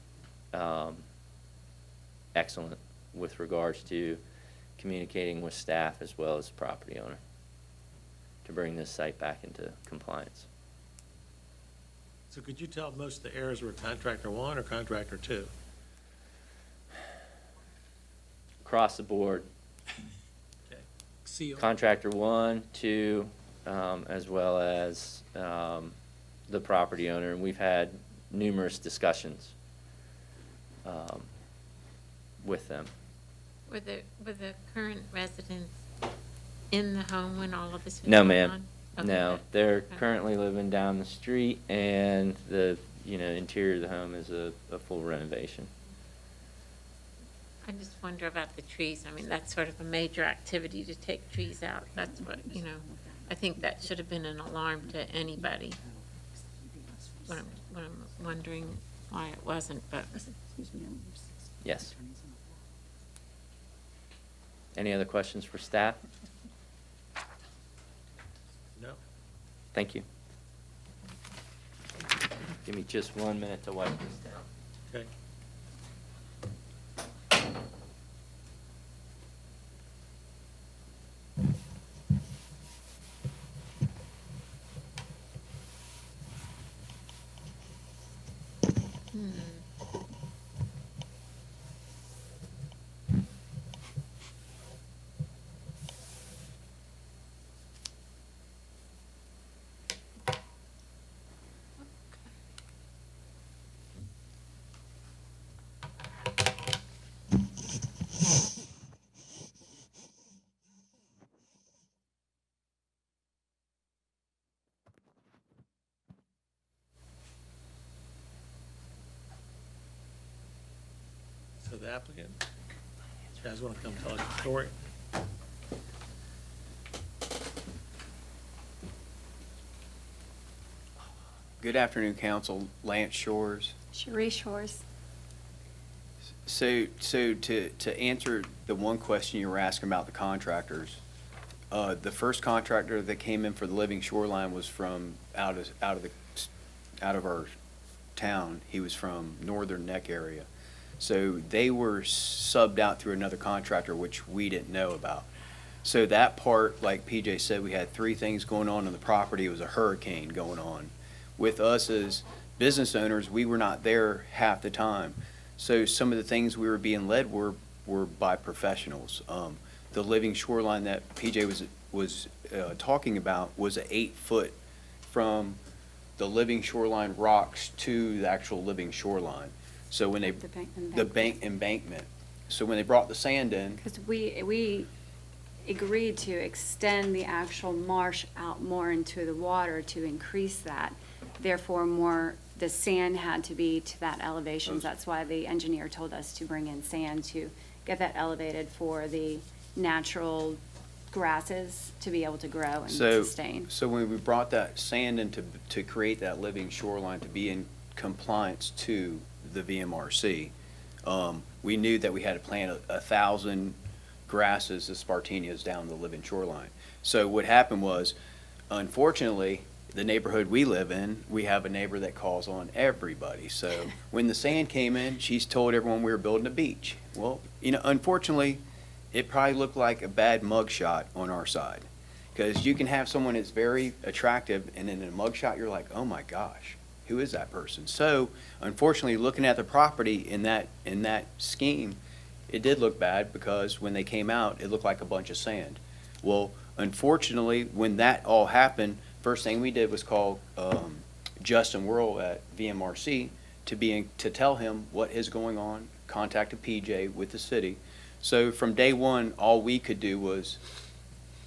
excellent with regards to communicating with staff as well as property owner to bring this site back into compliance. So could you tell most of the errors were contractor 1 or contractor 2? Across the board, Seal. contractor 1, 2, as well as the property owner, and we've had numerous discussions with them. Were the current residents in the home when all of this was No, going ma'am. on? Okay, No, good. they're Okay. currently living down the street, and the interior of the home is a full renovation. I just wonder about the trees. I mean, that's sort of a major activity to take trees out. That's what, I think that should have been an alarm to anybody. What I'm wondering why it wasn't, but Yes. Any other questions for staff? No. Thank you. Give me just 1 minute to wipe this down. Okay. So the applicant, you guys want to come tell us your story? Good afternoon, Council. Lance Shores. Cherie Shores. So to answer the one question you were asking about the contractors, the first contractor that came in for the living shoreline was from out of our town. He was from Northern Neck area. So they were subbed out through another contractor, which we didn't know about. So that part, like PJ said, we had 3 things going on the property. It was a hurricane going on. With us as business owners, we were not there half the time. So some of the things we were being led were by professionals. The living shoreline that PJ was talking about was 8 foot from the living shoreline rocks to the actual living shoreline. So when they, the bank embankment. So when they brought the sand in, Because we agreed to extend the actual marsh out more into the water to increase that. Therefore, the sand had to be to that elevation. That's why the engineer told us to bring in sand to get that elevated for the natural grasses to be able to grow and sustain. So when we brought that sand in to create that living shoreline to be in compliance to the VMRC, we knew that we had to plant 1,000 grasses, the Spartinias, down the living shoreline. So what happened was, unfortunately, the neighborhood we live in, we have a neighbor that calls on everybody. So when the sand came in, she's told everyone we were building a beach. Well, unfortunately, it probably looked like a bad mugshot on our side. Because you can have someone that's very attractive, and in a mugshot, you're like, oh my gosh, who is that person? So unfortunately, looking at the property in that scheme, it did look bad because when they came out, it looked like a bunch of sand. Well, unfortunately, when that all happened, first thing we did was call Justin Worrell at VMRC to tell him what is going on, contacted PJ with the city. So from day one, all we could do was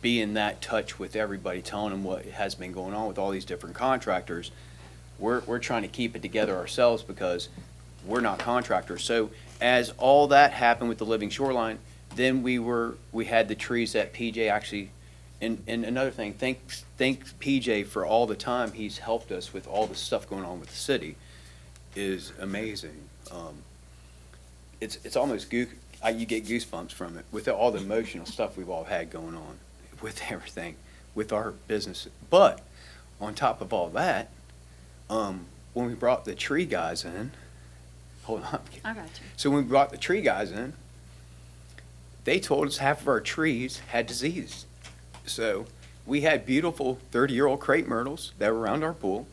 be in that touch with everybody, telling them what has been going on with all these different contractors. We're trying to keep it together ourselves because we're not contractors. So as all that happened with the living shoreline, then we had the trees that PJ actually. And another thing, thank PJ for all the time he's helped us with all the stuff going on with the city is amazing. It's almost you get goosebumps from it with all the emotional stuff we've all had going on with everything, with our business. But on top of all that, when we brought the tree guys in, hold on. I got you. So when we brought the tree guys in, they told us half of our trees had disease. So we had beautiful 30-year-old crepe myrtles that were around our pool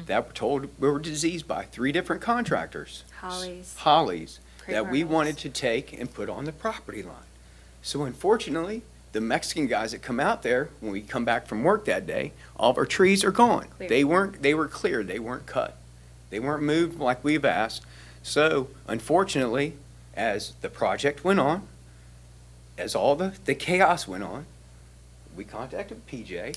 that were told we were diseased by 3 different contractors. Hollies Crepe that we myrtles. wanted to take and put on the property line. So unfortunately, the Mexican guys that come out there, when we come back from work that day, all of our trees are gone. Clear. They were cleared, they weren't cut. They weren't moved like we've asked. So unfortunately, as the project went on, as all the chaos went on, we contacted PJ,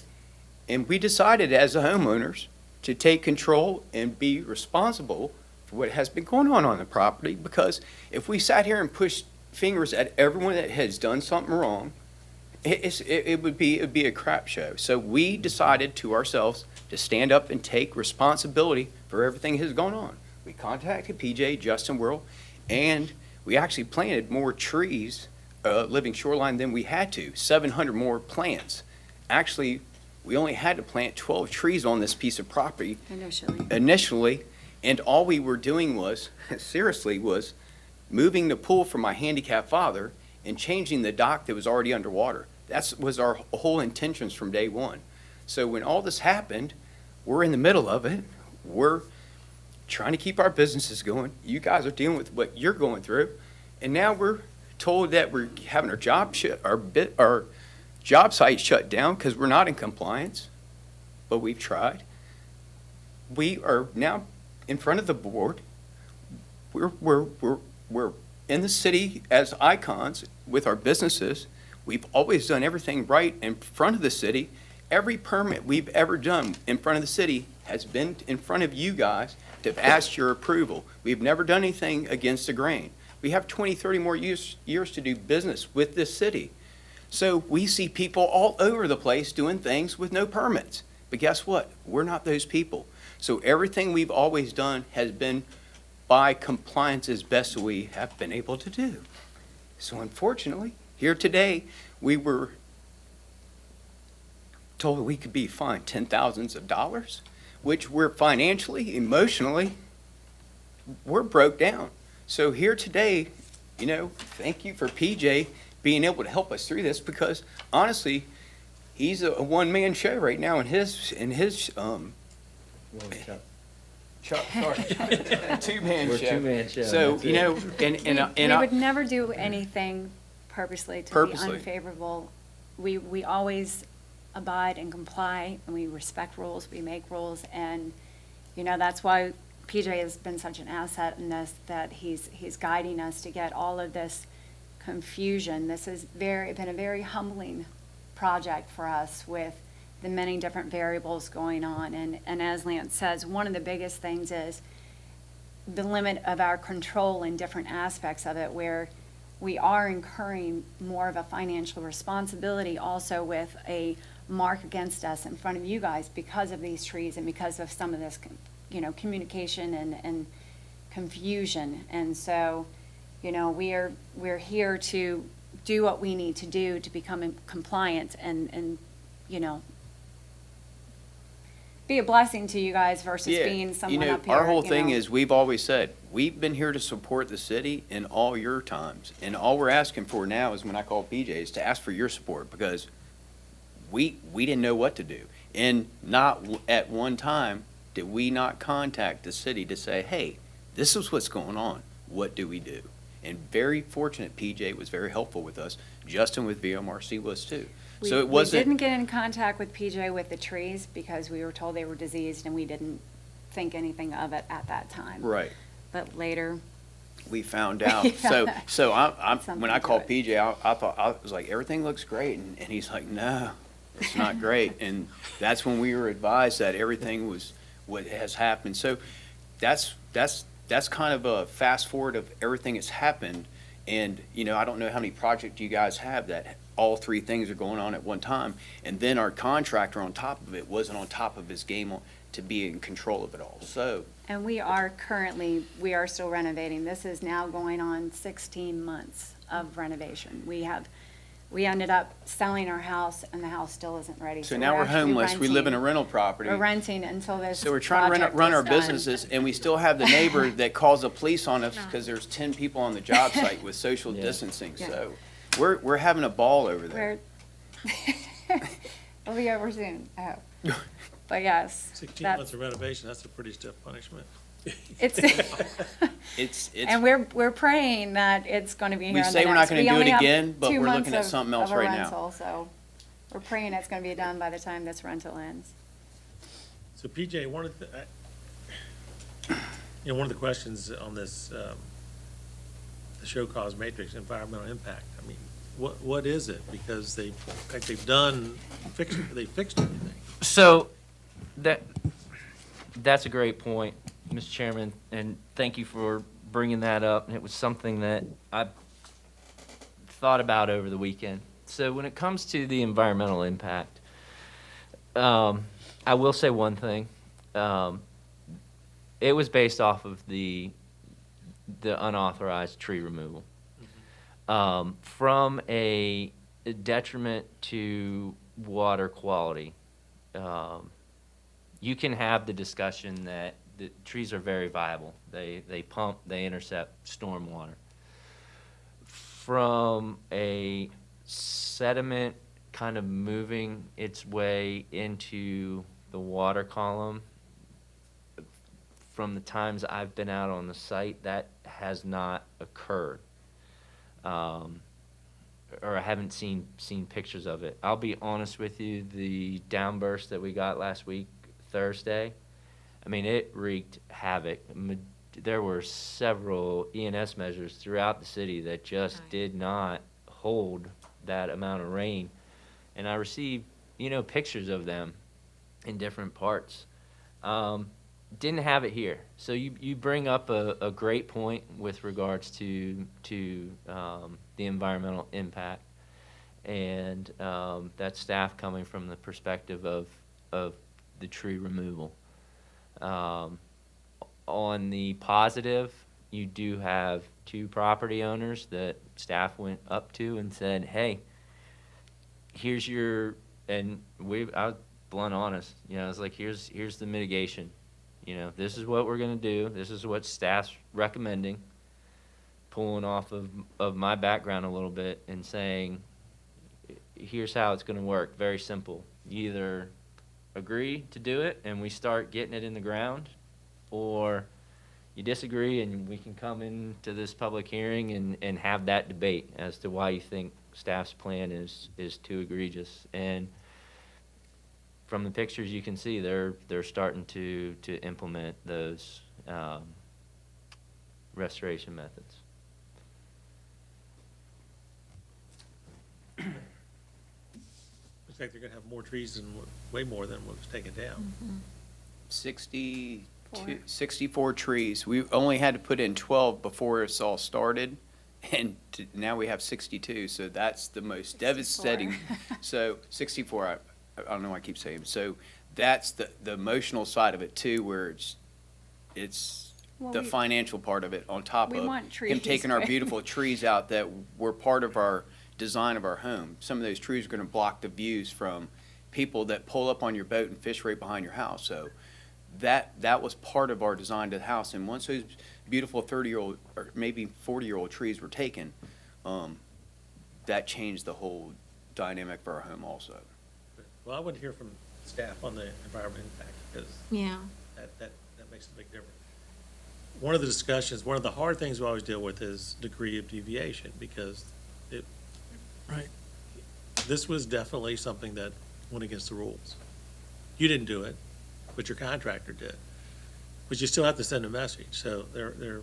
and we decided as the homeowners to take control and be responsible for what has been going on the property, because if we sat here and pushed fingers at everyone that has done something wrong It would be a crap show. So we decided to ourselves to stand up and take responsibility for everything that has gone on. We contacted PJ, Justin Worrell, and we actually planted more trees, living shoreline than we had to, 700 more plants. Actually, we only had to plant 12 trees on this piece of property initially, and all we were doing was, seriously, was moving the pool for my handicapped father and changing the dock that was already underwater. That was our whole intentions from day one. So when all this happened, we're in the middle of it. We're trying to keep our businesses going. You guys are dealing with what you're going through. And now we're told that we're having our job site shut down because we're not in compliance. But we've tried. We are now in front of the board. We're in the city as icons with our businesses. We've always done everything right in front of the city. Every permit we've ever done in front of the city has been in front of you guys to ask your approval. We've never done anything against the grain. We have 20, 30 more years to do business with this city. So we see people all over the place doing things with no permits. But guess what? We're not those people. So everything we've always done has been by compliance as best we have been able to do. So unfortunately, here today, we were told we could be fined $10,000, which we're financially, emotionally, we're broke down. So here today, thank you for PJ being able to help us through this, because honestly, he's a one-man show right now in his two-man We're show. two-man show. So, That's it. We would never do anything purposely to be unfavorable. We always abide and comply, and we respect rules, we make rules, and, that's why PJ has been such an asset in this, that he's guiding us to get all of this confusion. This has been a very humbling project for us with the many different variables going on. And as Lance says, one of the biggest things is the limit of our control in different aspects of it, where we are incurring more of a financial responsibility also with a mark against us in front of you guys because of these trees and because of some of this, communication and confusion. And so, we're here to do what we need to do to become compliant and be a blessing to you guys versus being someone up here. Our whole thing is, we've always said, we've been here to support the city in all your times. And all we're asking for now is, when I call PJ, is to ask for your support, because we didn't know what to do. And not at one time did we not contact the city to say, hey, this is what's going on. What do we do? And very fortunate, PJ was very helpful with us. Justin with VMRC was too. So it wasn't. We didn't get in contact with PJ with the trees because we were told they were diseased and we didn't think anything of it at that time. Right. But later. We found out. Yeah. So when Something I to called it. PJ, I was like, everything looks great. And he's like, no, it's not great. And that's when we were advised that everything was what has happened. So that's kind of a fast forward of everything that's happened. And, I don't know how many projects you guys have that all three things are going on at one time. And then our contractor on top of it wasn't on top of his game to be in control of it all. So. And we are still renovating. This is now going on 16 months of renovation. We ended up selling our house and the house still isn't ready. So now we're actually homeless. We live in a renting. rental property. We're renting until this So we're trying to project run our is done. businesses, and we still have the neighbor that calls the police on us because there's 10 people on the job site with social Yeah. distancing. Yeah. So we're having a ball over there. We'll be over soon, I hope. But yes, 16 that's, months of renovation, that's a pretty stiff punishment. it's, It's and we're praying that it's going to be here We in the say we're not next- gonna we do only it have again, but 2 we're months looking at of- something else of a right now. rental, so we're praying it's going to be done by the time this rental ends. So PJ, one of the questions on this, the show cause matrix, environmental impact, I mean, what is it? Because they fixed everything. So that's a great point, Mr. Chairman, and thank you for bringing that up. And it was something that I thought about over the weekend. So when it comes to the environmental impact, I will say one thing. It was based off of the unauthorized tree removal. From a detriment to water quality, you can have the discussion that the trees are very viable. They pump, they intercept stormwater. From a sediment kind of moving its way into the water column, from the times I've been out on the site, that has not occurred. Or I haven't seen pictures of it. I'll be honest with you, the downburst that we got last week, Thursday, I mean, it wreaked havoc. There were several E&S measures throughout the city that just did not hold that amount of rain. And I received, pictures of them in different parts. Didn't have it here. So you bring up a great point with regards to the environmental impact, and that staff coming from the perspective of the tree removal. On the positive, you do have 2 property owners that staff went up to and said, hey, here's your, and I was blunt honest, it's like, here's the mitigation. This is what we're gonna do. This is what staff's recommending, pulling off of my background a little bit and saying, here's how it's gonna work. Very simple. You either agree to do it and we start getting it in the ground, or you disagree and we can come into this public hearing and have that debate as to why you think staff's plan is too egregious. And from the pictures you can see, they're starting to implement those restoration methods. Looks like they're gonna have more trees than, way more than what was taken down. 64 trees. We only had to put in 12 before it's all started, and now we have 62, so that's the most devastating. So 64, I don't know why I keep saying. So that's the emotional side of it too, where it's Well, the financial part of it on top we of want him trees, taking our right? beautiful trees out that were part of our design of our home. Some of those trees are gonna block the views from people that pull up on your boat and fish right behind your house. So that was part of our design to the house. And once those beautiful 30-year-old or maybe 40-year-old trees were taken, that changed the whole dynamic for our home also. Well, I want to hear from staff on the environmental impact, because Yeah. that makes a big difference. One of the discussions, one of the hard things we always deal with is degree of deviation, because this was definitely something that went against the rules. You didn't do it, but your contractor did. But you still have to send a message, so the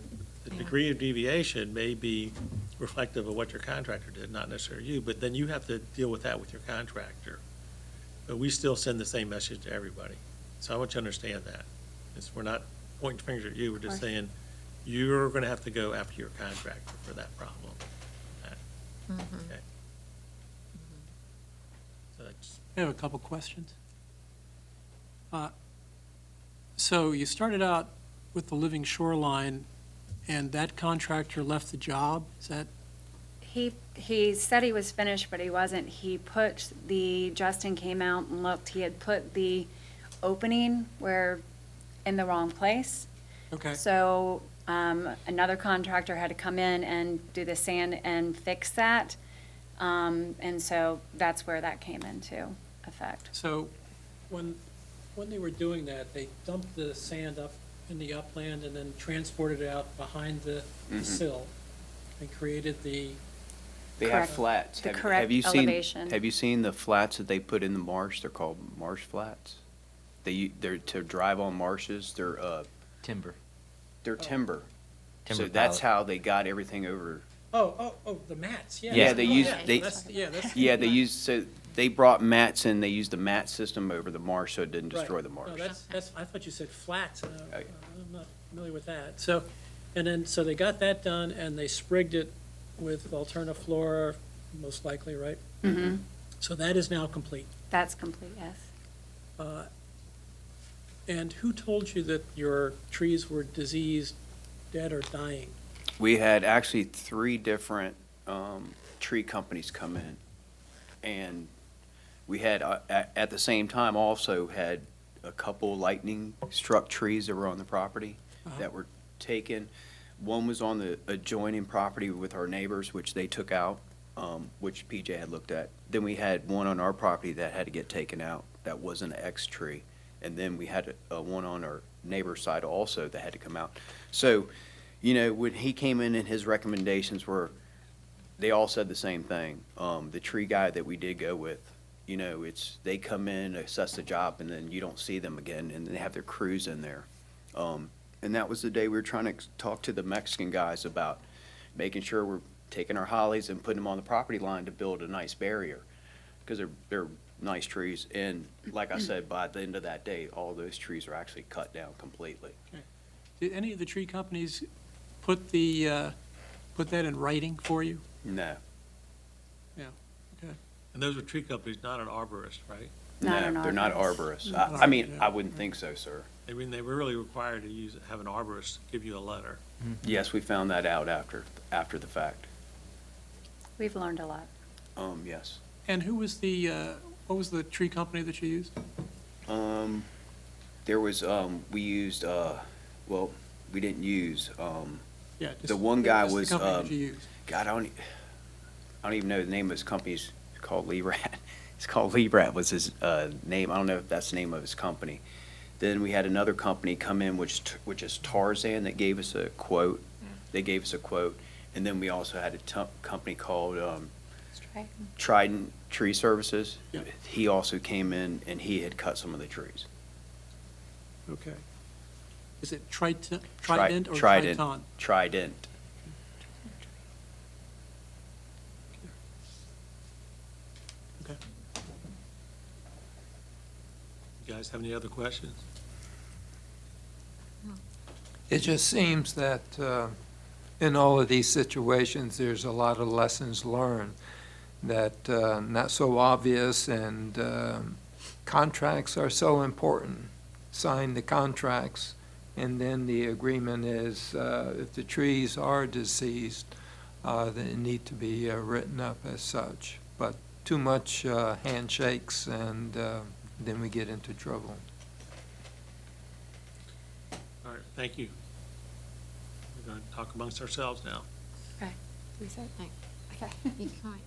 degree of deviation may be reflective of what your contractor did, not necessarily you, but then you have to deal with that with your contractor. But we still send the same message to everybody. So I want you to understand that. We're not pointing fingers at you, we're just saying, you're gonna have to go after your contractor for that problem. Okay. So that's, I have a couple questions. So you started out with the living shoreline, and that contractor left the job? Is that, He said he was finished, but he wasn't. Justin came out and looked, he had put the opening in the wrong place. okay, So, another contractor had to come in and do the sand and fix that. And so that's where that came into effect. so when they were doing that, they dumped the sand up in the upland and then transported it out behind the sill and created the, They have Correct. flats. The Have correct you seen- elevation. Have you seen the flats that they put in the marsh? They're called Marsh Flats. They're to drive on marshes. They're Timber. timber. Timber So that's pallet. how they got everything over. the mats, yeah. Yeah, they use- Yeah, they- that's- Yeah, they brought mats and they used the mat system over the marsh so it didn't destroy the marsh. No, that's, I thought you said flats, and Oh, yeah. I'm not familiar with that. So they got that done, and they sprigged it with alternaflora, most likely, right? Mhm. So that is now complete. That's complete, yes. And who told you that your trees were diseased, dead, or dying? We had actually 3 different tree companies come in. And we had, at the same time, also had a couple lightning struck trees that were on the property that were taken. One was on the adjoining property with our neighbors, which they took out, which PJ had looked at. Then we had one on our property that had to get taken out. That was an X tree. And then we had one on our neighbor's side also that had to come out. So, you know, when he came in and his recommendations were, they all said the same thing. The tree guy that we did go with, you know, they come in, assess the job, and then you don't see them again, and they have their crews in there. And that was the day we were trying to talk to the Mexican guys about making sure we're taking our hollies and putting them on the property line to build a nice barrier, because they're nice trees. And like I said, by the end of that day, all those trees are actually cut down completely. Did any of the tree companies put that in writing for you? No, And those are tree companies, not an arborist, right? Not an no, they're not arborist. arborists. I mean, I wouldn't think so, sir. I mean, they were really required to have an arborist give you a letter. Yes, we found that out after the fact. We've learned a lot. Yes. And who was what was the tree company that you used? There was, we used, well, we didn't use, Yeah. the one guy what's was, the company that you used? God, I don't even know the name of his company. It's called Lee Rat. It's called Lee Rat was his name. I don't know if that's the name of his company. Then we had another company come in, which is Tarzan, that gave us a quote. They gave us a quote. And then we also had a company called Trident Tree Services. Yeah. He also came in and he had cut some of the trees. Okay. Is it Trident or Trident. Triton? Trident. Okay. You guys have any other questions? It just seems that in all of these situations, there's a lot of lessons learned that not so obvious, and contracts are so important. Sign the contracts, and then the agreement is if the trees are deceased, they need to be written up as such. But too much handshakes, and then we get into trouble. All right, thank you. We're going to talk amongst ourselves now. Okay. Lisa? Okay. You can wait.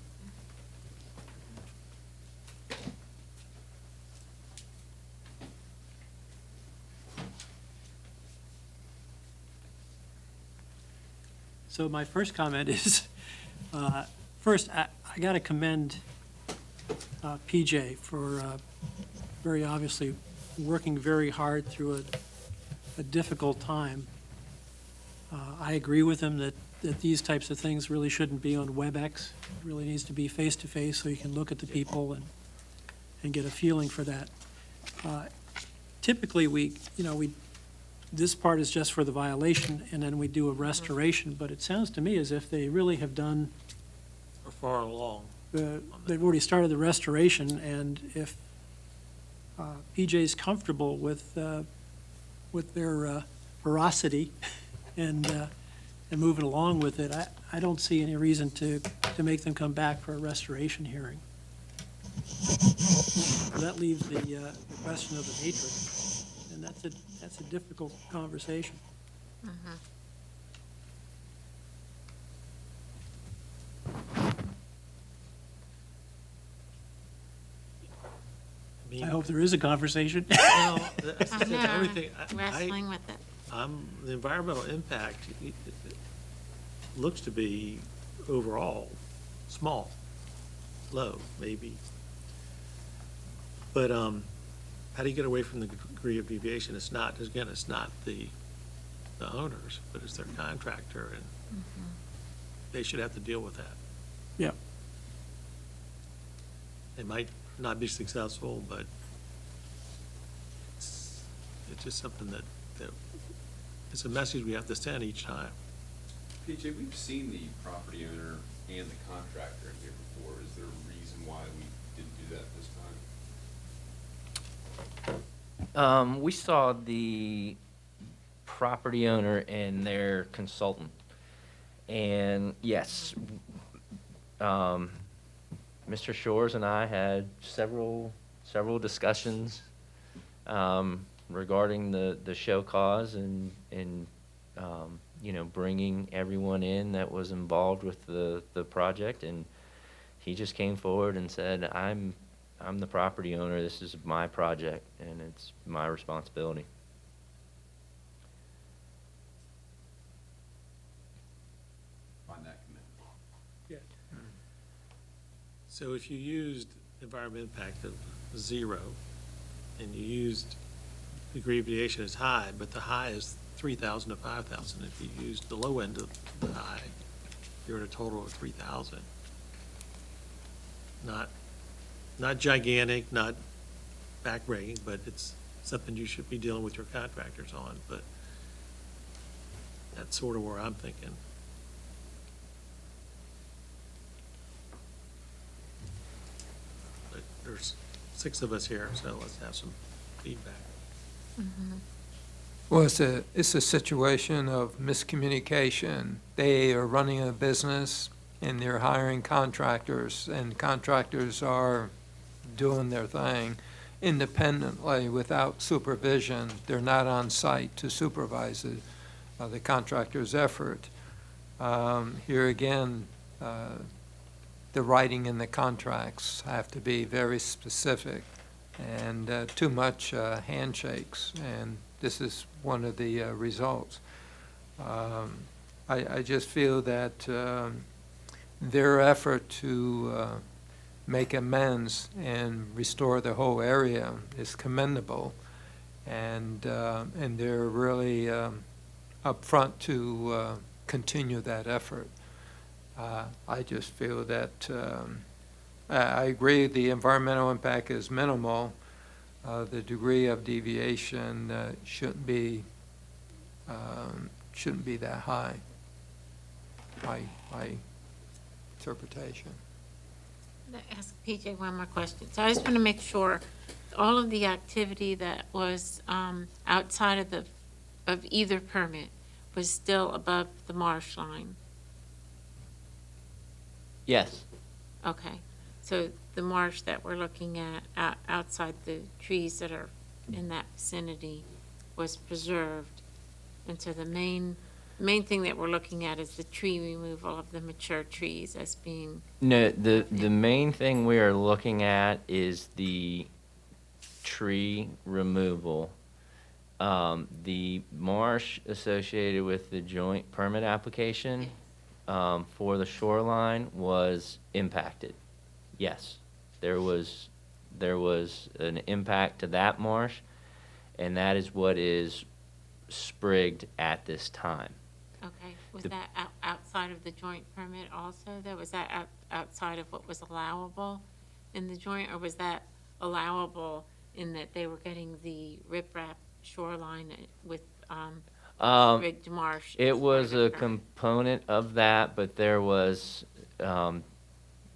So my first comment is, first, I got to commend PJ for very obviously working very hard through a difficult time. I agree with him that these types of things really shouldn't be on WebEx. It really needs to be face-to-face so you can look at the people and get a feeling for that. Typically, this part is just for the violation, and then we do a restoration, but it sounds to me as if they really have done, We're far along. they've already started the restoration, and if PJ's comfortable with their veracity and moving along with it, I don't see any reason to make them come back for a restoration hearing. That leaves the question of the matrix, and that's a difficult conversation. I hope there is a conversation. Well, that's I the thing, know, everything, wrestling with it. the environmental impact looks to be overall small, low, maybe. But how do you get away from the degree of deviation? It's not the owners, but it's their contractor, and they should have to deal with that. Yeah. They might not be successful, but it's just something that it's a message we have to send each time. PJ, we've seen the property owner and the contractor in here before. Is there a reason why we didn't do that this time? We saw the property owner and their consultant. And yes, Mr. Shores and I had several discussions regarding the show cause and you know, bringing everyone in that was involved with the project. And he just came forward and said, I'm the property owner, this is my project, and it's my responsibility. Find that commendable. So if you used environmental impact of 0, and you used degree of deviation as high, but the high is 3,000 to 5,000. If you used the low end of the high, you're at a total of 3,000. Not gigantic, not backbreaking, but it's something you should be dealing with your contractors on, but that's sort of where I'm thinking. But there's 6 of us here, so let's have some feedback. Well, it's a situation of miscommunication. They are running a business and they're hiring contractors, and contractors are doing their thing independently without supervision. They're not on site to supervise the contractor's effort. Here again, the writing in the contracts have to be very specific, and too much handshakes, and this is one of the results. I just feel that their effort to make amends and restore the whole area is commendable, and they're really upfront to continue that effort. I just feel that I agree the environmental impact is minimal. The degree of deviation shouldn't be that high. My interpretation. Let me ask PJ one more question. So I just want to make sure all of the activity that was outside of either permit was still above the marsh line. Yes. Okay, so the marsh that we're looking at outside the trees that are in that vicinity was preserved. And so the main thing that we're looking at is the tree removal of the mature trees as being. No, the main thing we are looking at is the tree removal. The marsh associated with the joint permit application for the shoreline was impacted. Yes, there was an impact to that marsh, and that is what is sprigged at this time. Okay, was that outside of the joint permit also, though? Was that outside of what was allowable in the joint, or was that allowable in that they were getting the riprap shoreline with sprigged marsh? It was a component of that, but there was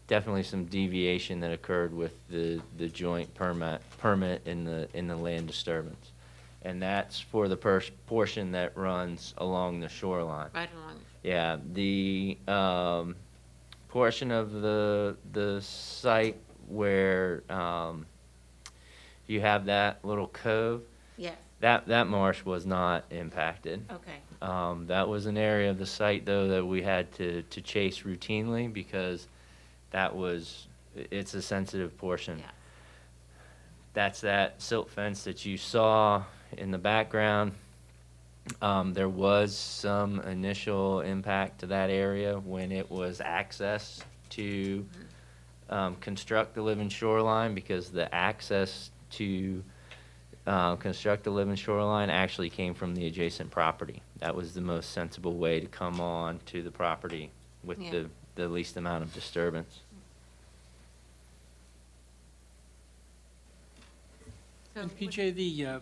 definitely some deviation that occurred with the joint permit in the land disturbance. And that's for the portion that runs along the shoreline. Right along. Yeah, the portion of the site where you have that little cove, Yes, that marsh was not impacted. okay. That was an area of the site, though, that we had to chase routinely because it's a sensitive portion. Yeah. That's that silt fence that you saw in the background. There was some initial impact to that area when it was accessed to construct the living shoreline, because the access to construct the living shoreline actually came from the adjacent property. That was the most sensible way to come on to the property with Yeah. the least amount of disturbance. So And would- PJ,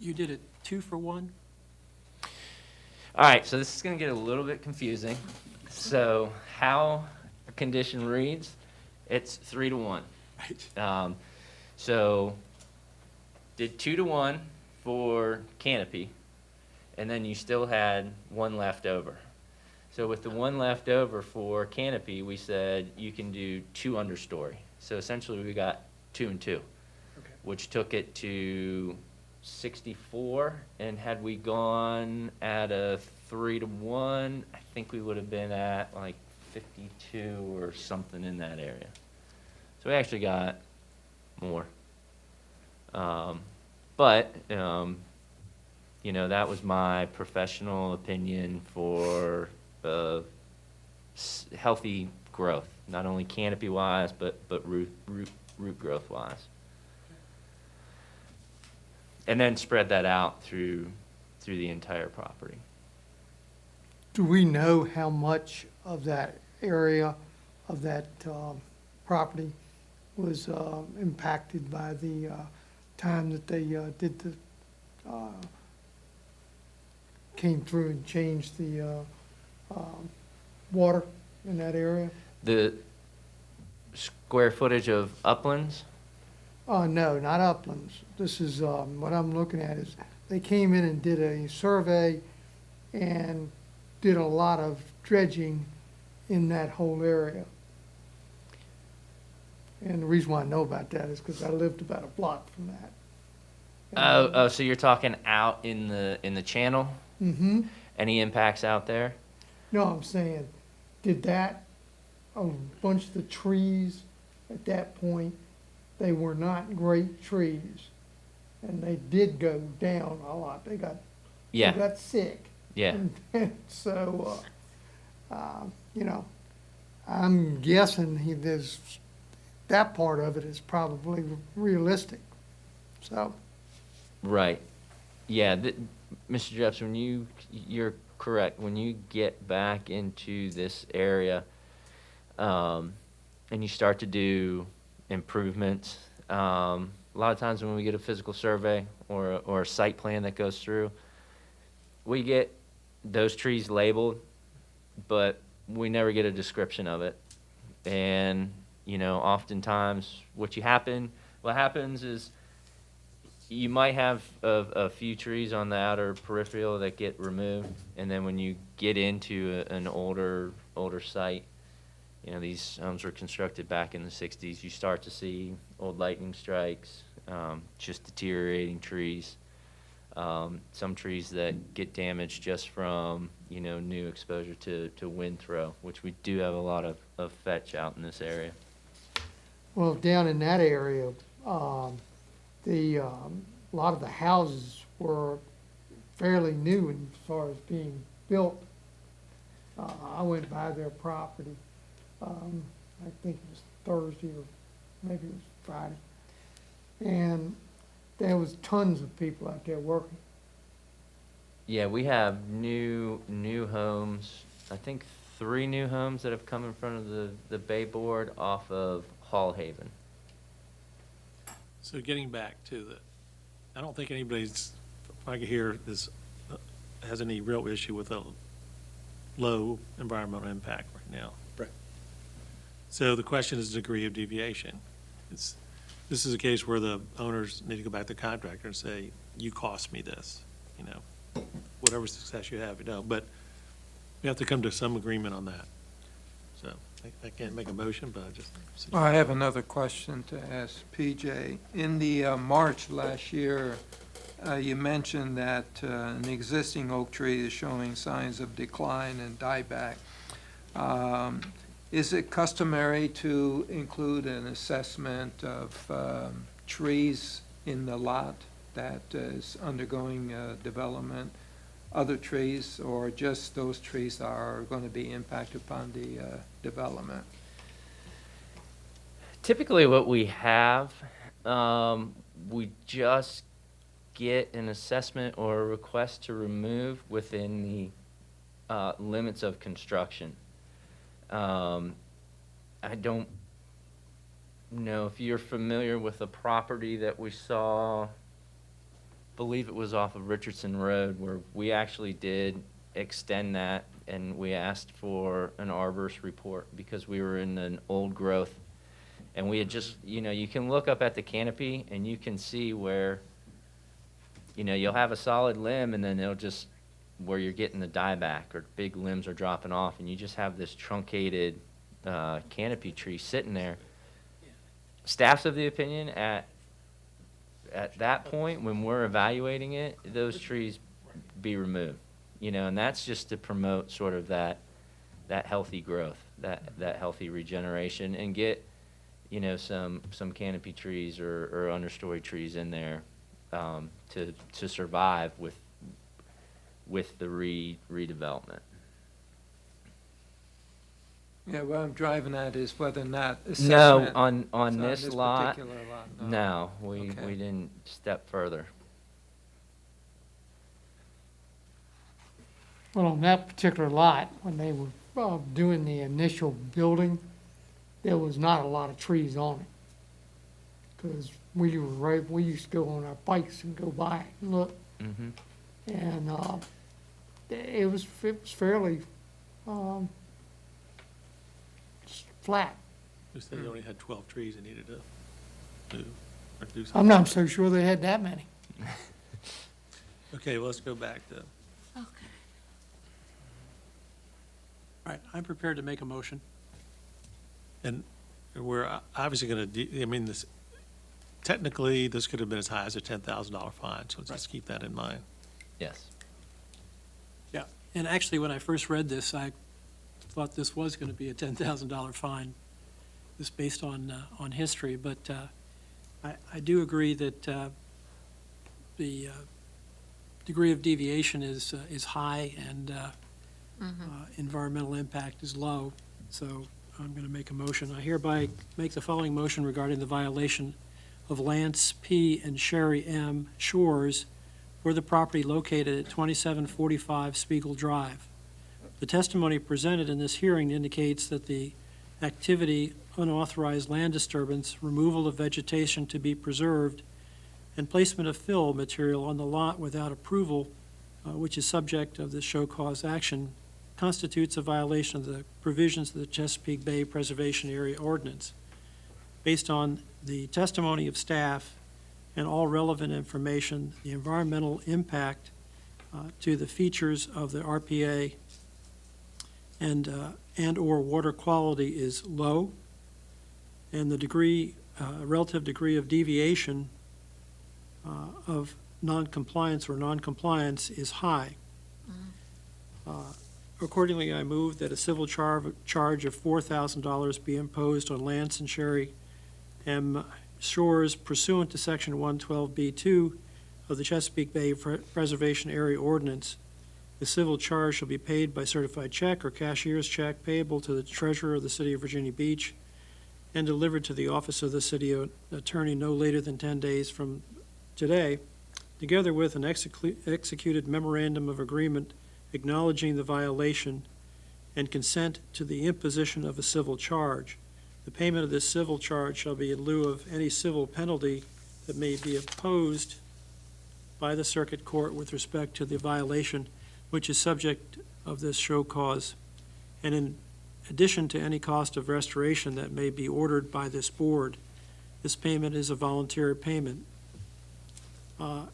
you did a 2-for-1? All right, so this is going to get a little bit confusing. So how a condition reads, it's 3-1. So did 2-1 for canopy, and then you still had one left over. So with the one left over for canopy, we said you can do 2 understory. So essentially we got 2 and 2, which took it to 64. And had we gone at a 3-1, I think we would have been at like 52 or something in that area. So we actually got more. But that was my professional opinion for healthy growth, not only canopy wise, but root growth wise. And then spread that out through the entire property. Do we know how much of that area, of that property was impacted by the time that they did the, came through and changed the water in that area? The square footage of uplands? No, not uplands. This is, what I'm looking at is, they came in and did a survey and did a lot of dredging in that whole area. And the reason why I know about that is because I lived about a block from that. Oh, so you're talking out in the channel? Mm-hmm. Any impacts out there? No, I'm saying, did that, a bunch of the trees at that point, they were not great trees. And they did go down a lot. They got sick. Yeah. And so, I'm guessing that part of it is probably realistic. So, Right. Yeah, Mr. Jeffson, you're correct. When you get back into this area, and you start to do improvements, a lot of times when we get a physical survey or a site plan that goes through, we get those trees labeled, but we never get a description of it. And, oftentimes what happens is you might have a few trees on the outer peripheral that get removed, and then when you get into an older site, these homes were constructed back in the 60s, you start to see old lightning strikes, just deteriorating trees. Some trees that get damaged just from, new exposure to wind throw, which we do have a lot of fetch out in this area. well, down in that area, a lot of the houses were fairly new as far as being built. I went by their property, I think it was Thursday or maybe it was Friday. And there was tons of people out there working. Yeah, we have new homes, I think 3 new homes that have come in front of the Bay Board off of Hall Haven. So getting back to I don't think anybody's, if I can hear this, has any real issue with a low environmental impact right now. Right. So the question is degree of deviation. This is a case where the owners need to go back to the contractor and say, you cost me this, whatever success you have, but we have to come to some agreement on that. So I can't make a motion, but I just. I have another question to ask PJ. In the March last year, you mentioned that an existing oak tree is showing signs of decline and dieback. Is it customary to include an assessment of trees in the lot that is undergoing development, other trees, or just those trees that are going to be impacted upon the development? Typically what we have, we just get an assessment or a request to remove within the limits of construction. I don't know if you're familiar with a property that we saw, believe it was off of Richardson Road, where we actually did extend that and we asked for an arborist report because we were in an old growth. And we had just, you can look up at the canopy and you can see where, you'll have a solid limb and then it'll just, where you're getting the dieback or big limbs are dropping off and you just have this truncated canopy tree sitting there. Staff's of the opinion at that point, when we're evaluating it, those trees be removed, and that's just to promote sort of that healthy growth, that healthy regeneration, and get, some canopy trees or understory trees in there to survive with the redevelopment. Yeah, what I'm driving at is whether or not No, assessment. on So this lot, particular lot, no, we Okay. didn't step further. Well, on that particular lot, when they were doing the initial building, there was not a lot of trees on it. Because we used to go on our bikes and go by it and look, Mm-hmm. and it was fairly flat. You said you only had 12 trees that needed to move or do I'm something. not so sure they had that many. Okay, well, let's go back to, All right, I'm prepared to make a motion. and we're obviously going to, this, technically, this could have been as high as a $10,000 fine, so just keep that in mind. Yes. Yeah, and actually, when I first read this, I thought this was going to be a $10,000 fine, just based on history, but I do agree that the degree of deviation is high and environmental impact is low, so I'm going to make a motion. I hereby make the following motion regarding the violation of Lance P. and Sherry M. Shores for the property located at 2745 Spiegel Drive. The testimony presented in this hearing indicates that the activity, unauthorized land disturbance, removal of vegetation to be preserved, and placement of fill material on the lot without approval, which is subject of the show cause action, constitutes a violation of the provisions of the Chesapeake Bay Preservation Area Ordinance. Based on the testimony of staff and all relevant information, the environmental impact to the features of the RPA and/or water quality is low, and the relative degree of deviation of non-compliance or non-compliance is high. Accordingly, I move that a civil charge of $4,000 be imposed on Lance and Sherry M. Shores pursuant to Section 112B2 of the Chesapeake Bay Preservation Area Ordinance. The civil charge shall be paid by certified check or cashier's check payable to the treasurer of the City of Virginia Beach and delivered to the office of the city attorney no later than 10 days from today, together with an executed memorandum of agreement acknowledging the violation and consent to the imposition of a civil charge. The payment of this civil charge shall be in lieu of any civil penalty that may be imposed by the circuit court with respect to the violation, which is subject of this show cause, and in addition to any cost of restoration that may be ordered by this board. This payment is a voluntary payment. I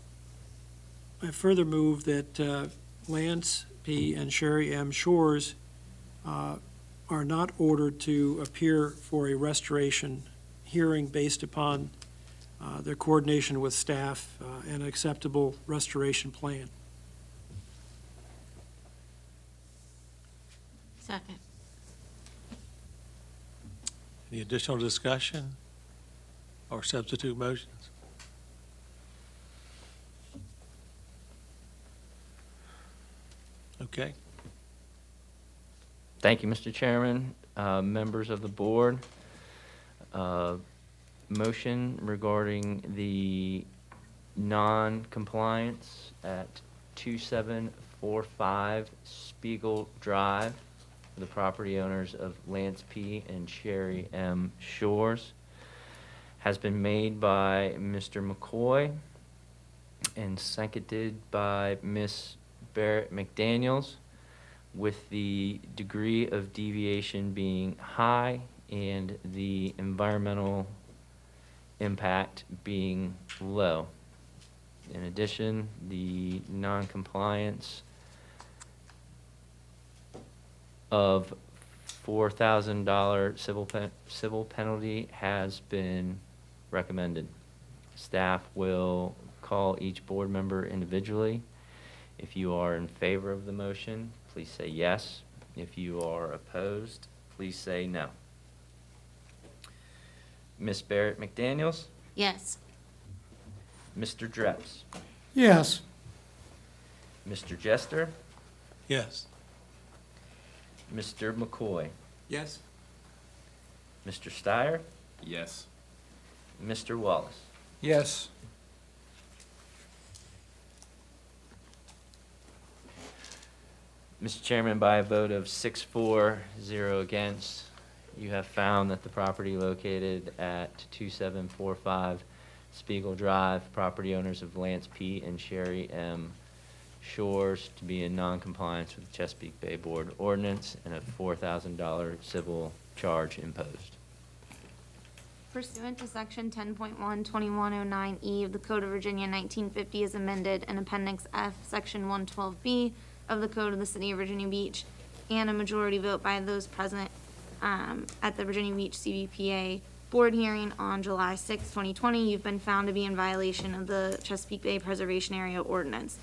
further move that Lance P. and Sherry M. Shores are not ordered to appear for a restoration hearing based upon their coordination with staff and an acceptable restoration plan. Second. Any additional discussion or substitute motions? Okay, Thank you, Mr. Chairman, members of the board. Motion regarding the non-compliance at 2745 Spiegel Drive for the property owners of Lance P. and Sherry M. Shores has been made by Mr. McCoy and seconded by Ms. Barrett McDaniels. with the degree of deviation being high and the environmental impact being low. In addition, the non-compliance of $4,000 civil penalty has been recommended. Staff will call each board member individually. If you are in favor of the motion, please say yes. If you are opposed, please say no. Ms. Barrett McDaniels, Yes. Mr. Dreps, Yes. Mr. Jester, Yes. Mr. McCoy, Yes? Mr. Steyer, Yes. Mr. Wallace. Yes. Mr. Chairman, by a vote of 6-4, 0 against, you have found that the property located at 2745 Spiegel Drive, property owners of Lance P. and Sherry M. Shores, to be in non-compliance with the Chesapeake Bay Board Ordinance and a $4,000 civil charge imposed. Pursuant to Section 10.12109E of the Code of Virginia 1950 as amended, and Appendix F, Section 112B of the Code of the City of Virginia Beach, and a majority vote by those present at the Virginia Beach CBPA Board hearing on July 6, 2020, you've been found to be in violation of the Chesapeake Bay Preservation Area Ordinance.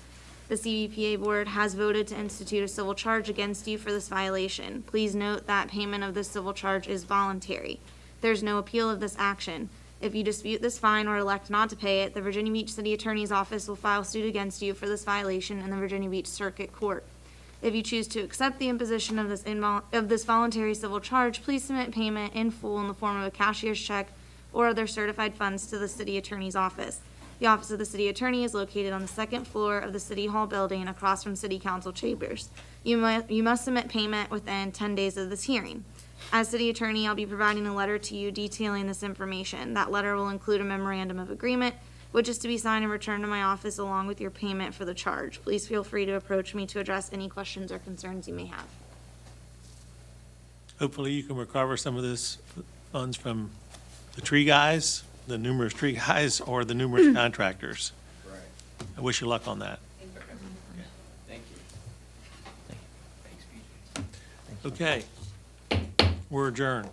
The CBPA Board has voted to institute a civil charge against you for this violation. Please note that payment of this civil charge is voluntary. There's no appeal of this action. If you dispute this fine or elect not to pay it, the Virginia Beach City Attorney's Office will file suit against you for this violation in the Virginia Beach Circuit Court. If you choose to accept the imposition of this voluntary civil charge, please submit payment in full in the form of a cashier's check or other certified funds to the City Attorney's Office. The Office of the City Attorney is located on the second floor of the City Hall building across from City Council chambers. You must submit payment within 10 days of this hearing. As City Attorney, I'll be providing a letter to you detailing this information. That letter will include a memorandum of agreement, which is to be signed and returned to my office along with your payment for the charge. Please feel free to approach me to address any questions or concerns you may have. Hopefully you can recover some of this funds from the tree guys, the numerous tree guys, or the numerous contractors. Right. I wish you luck on that. Thank you. Okay. We're adjourned.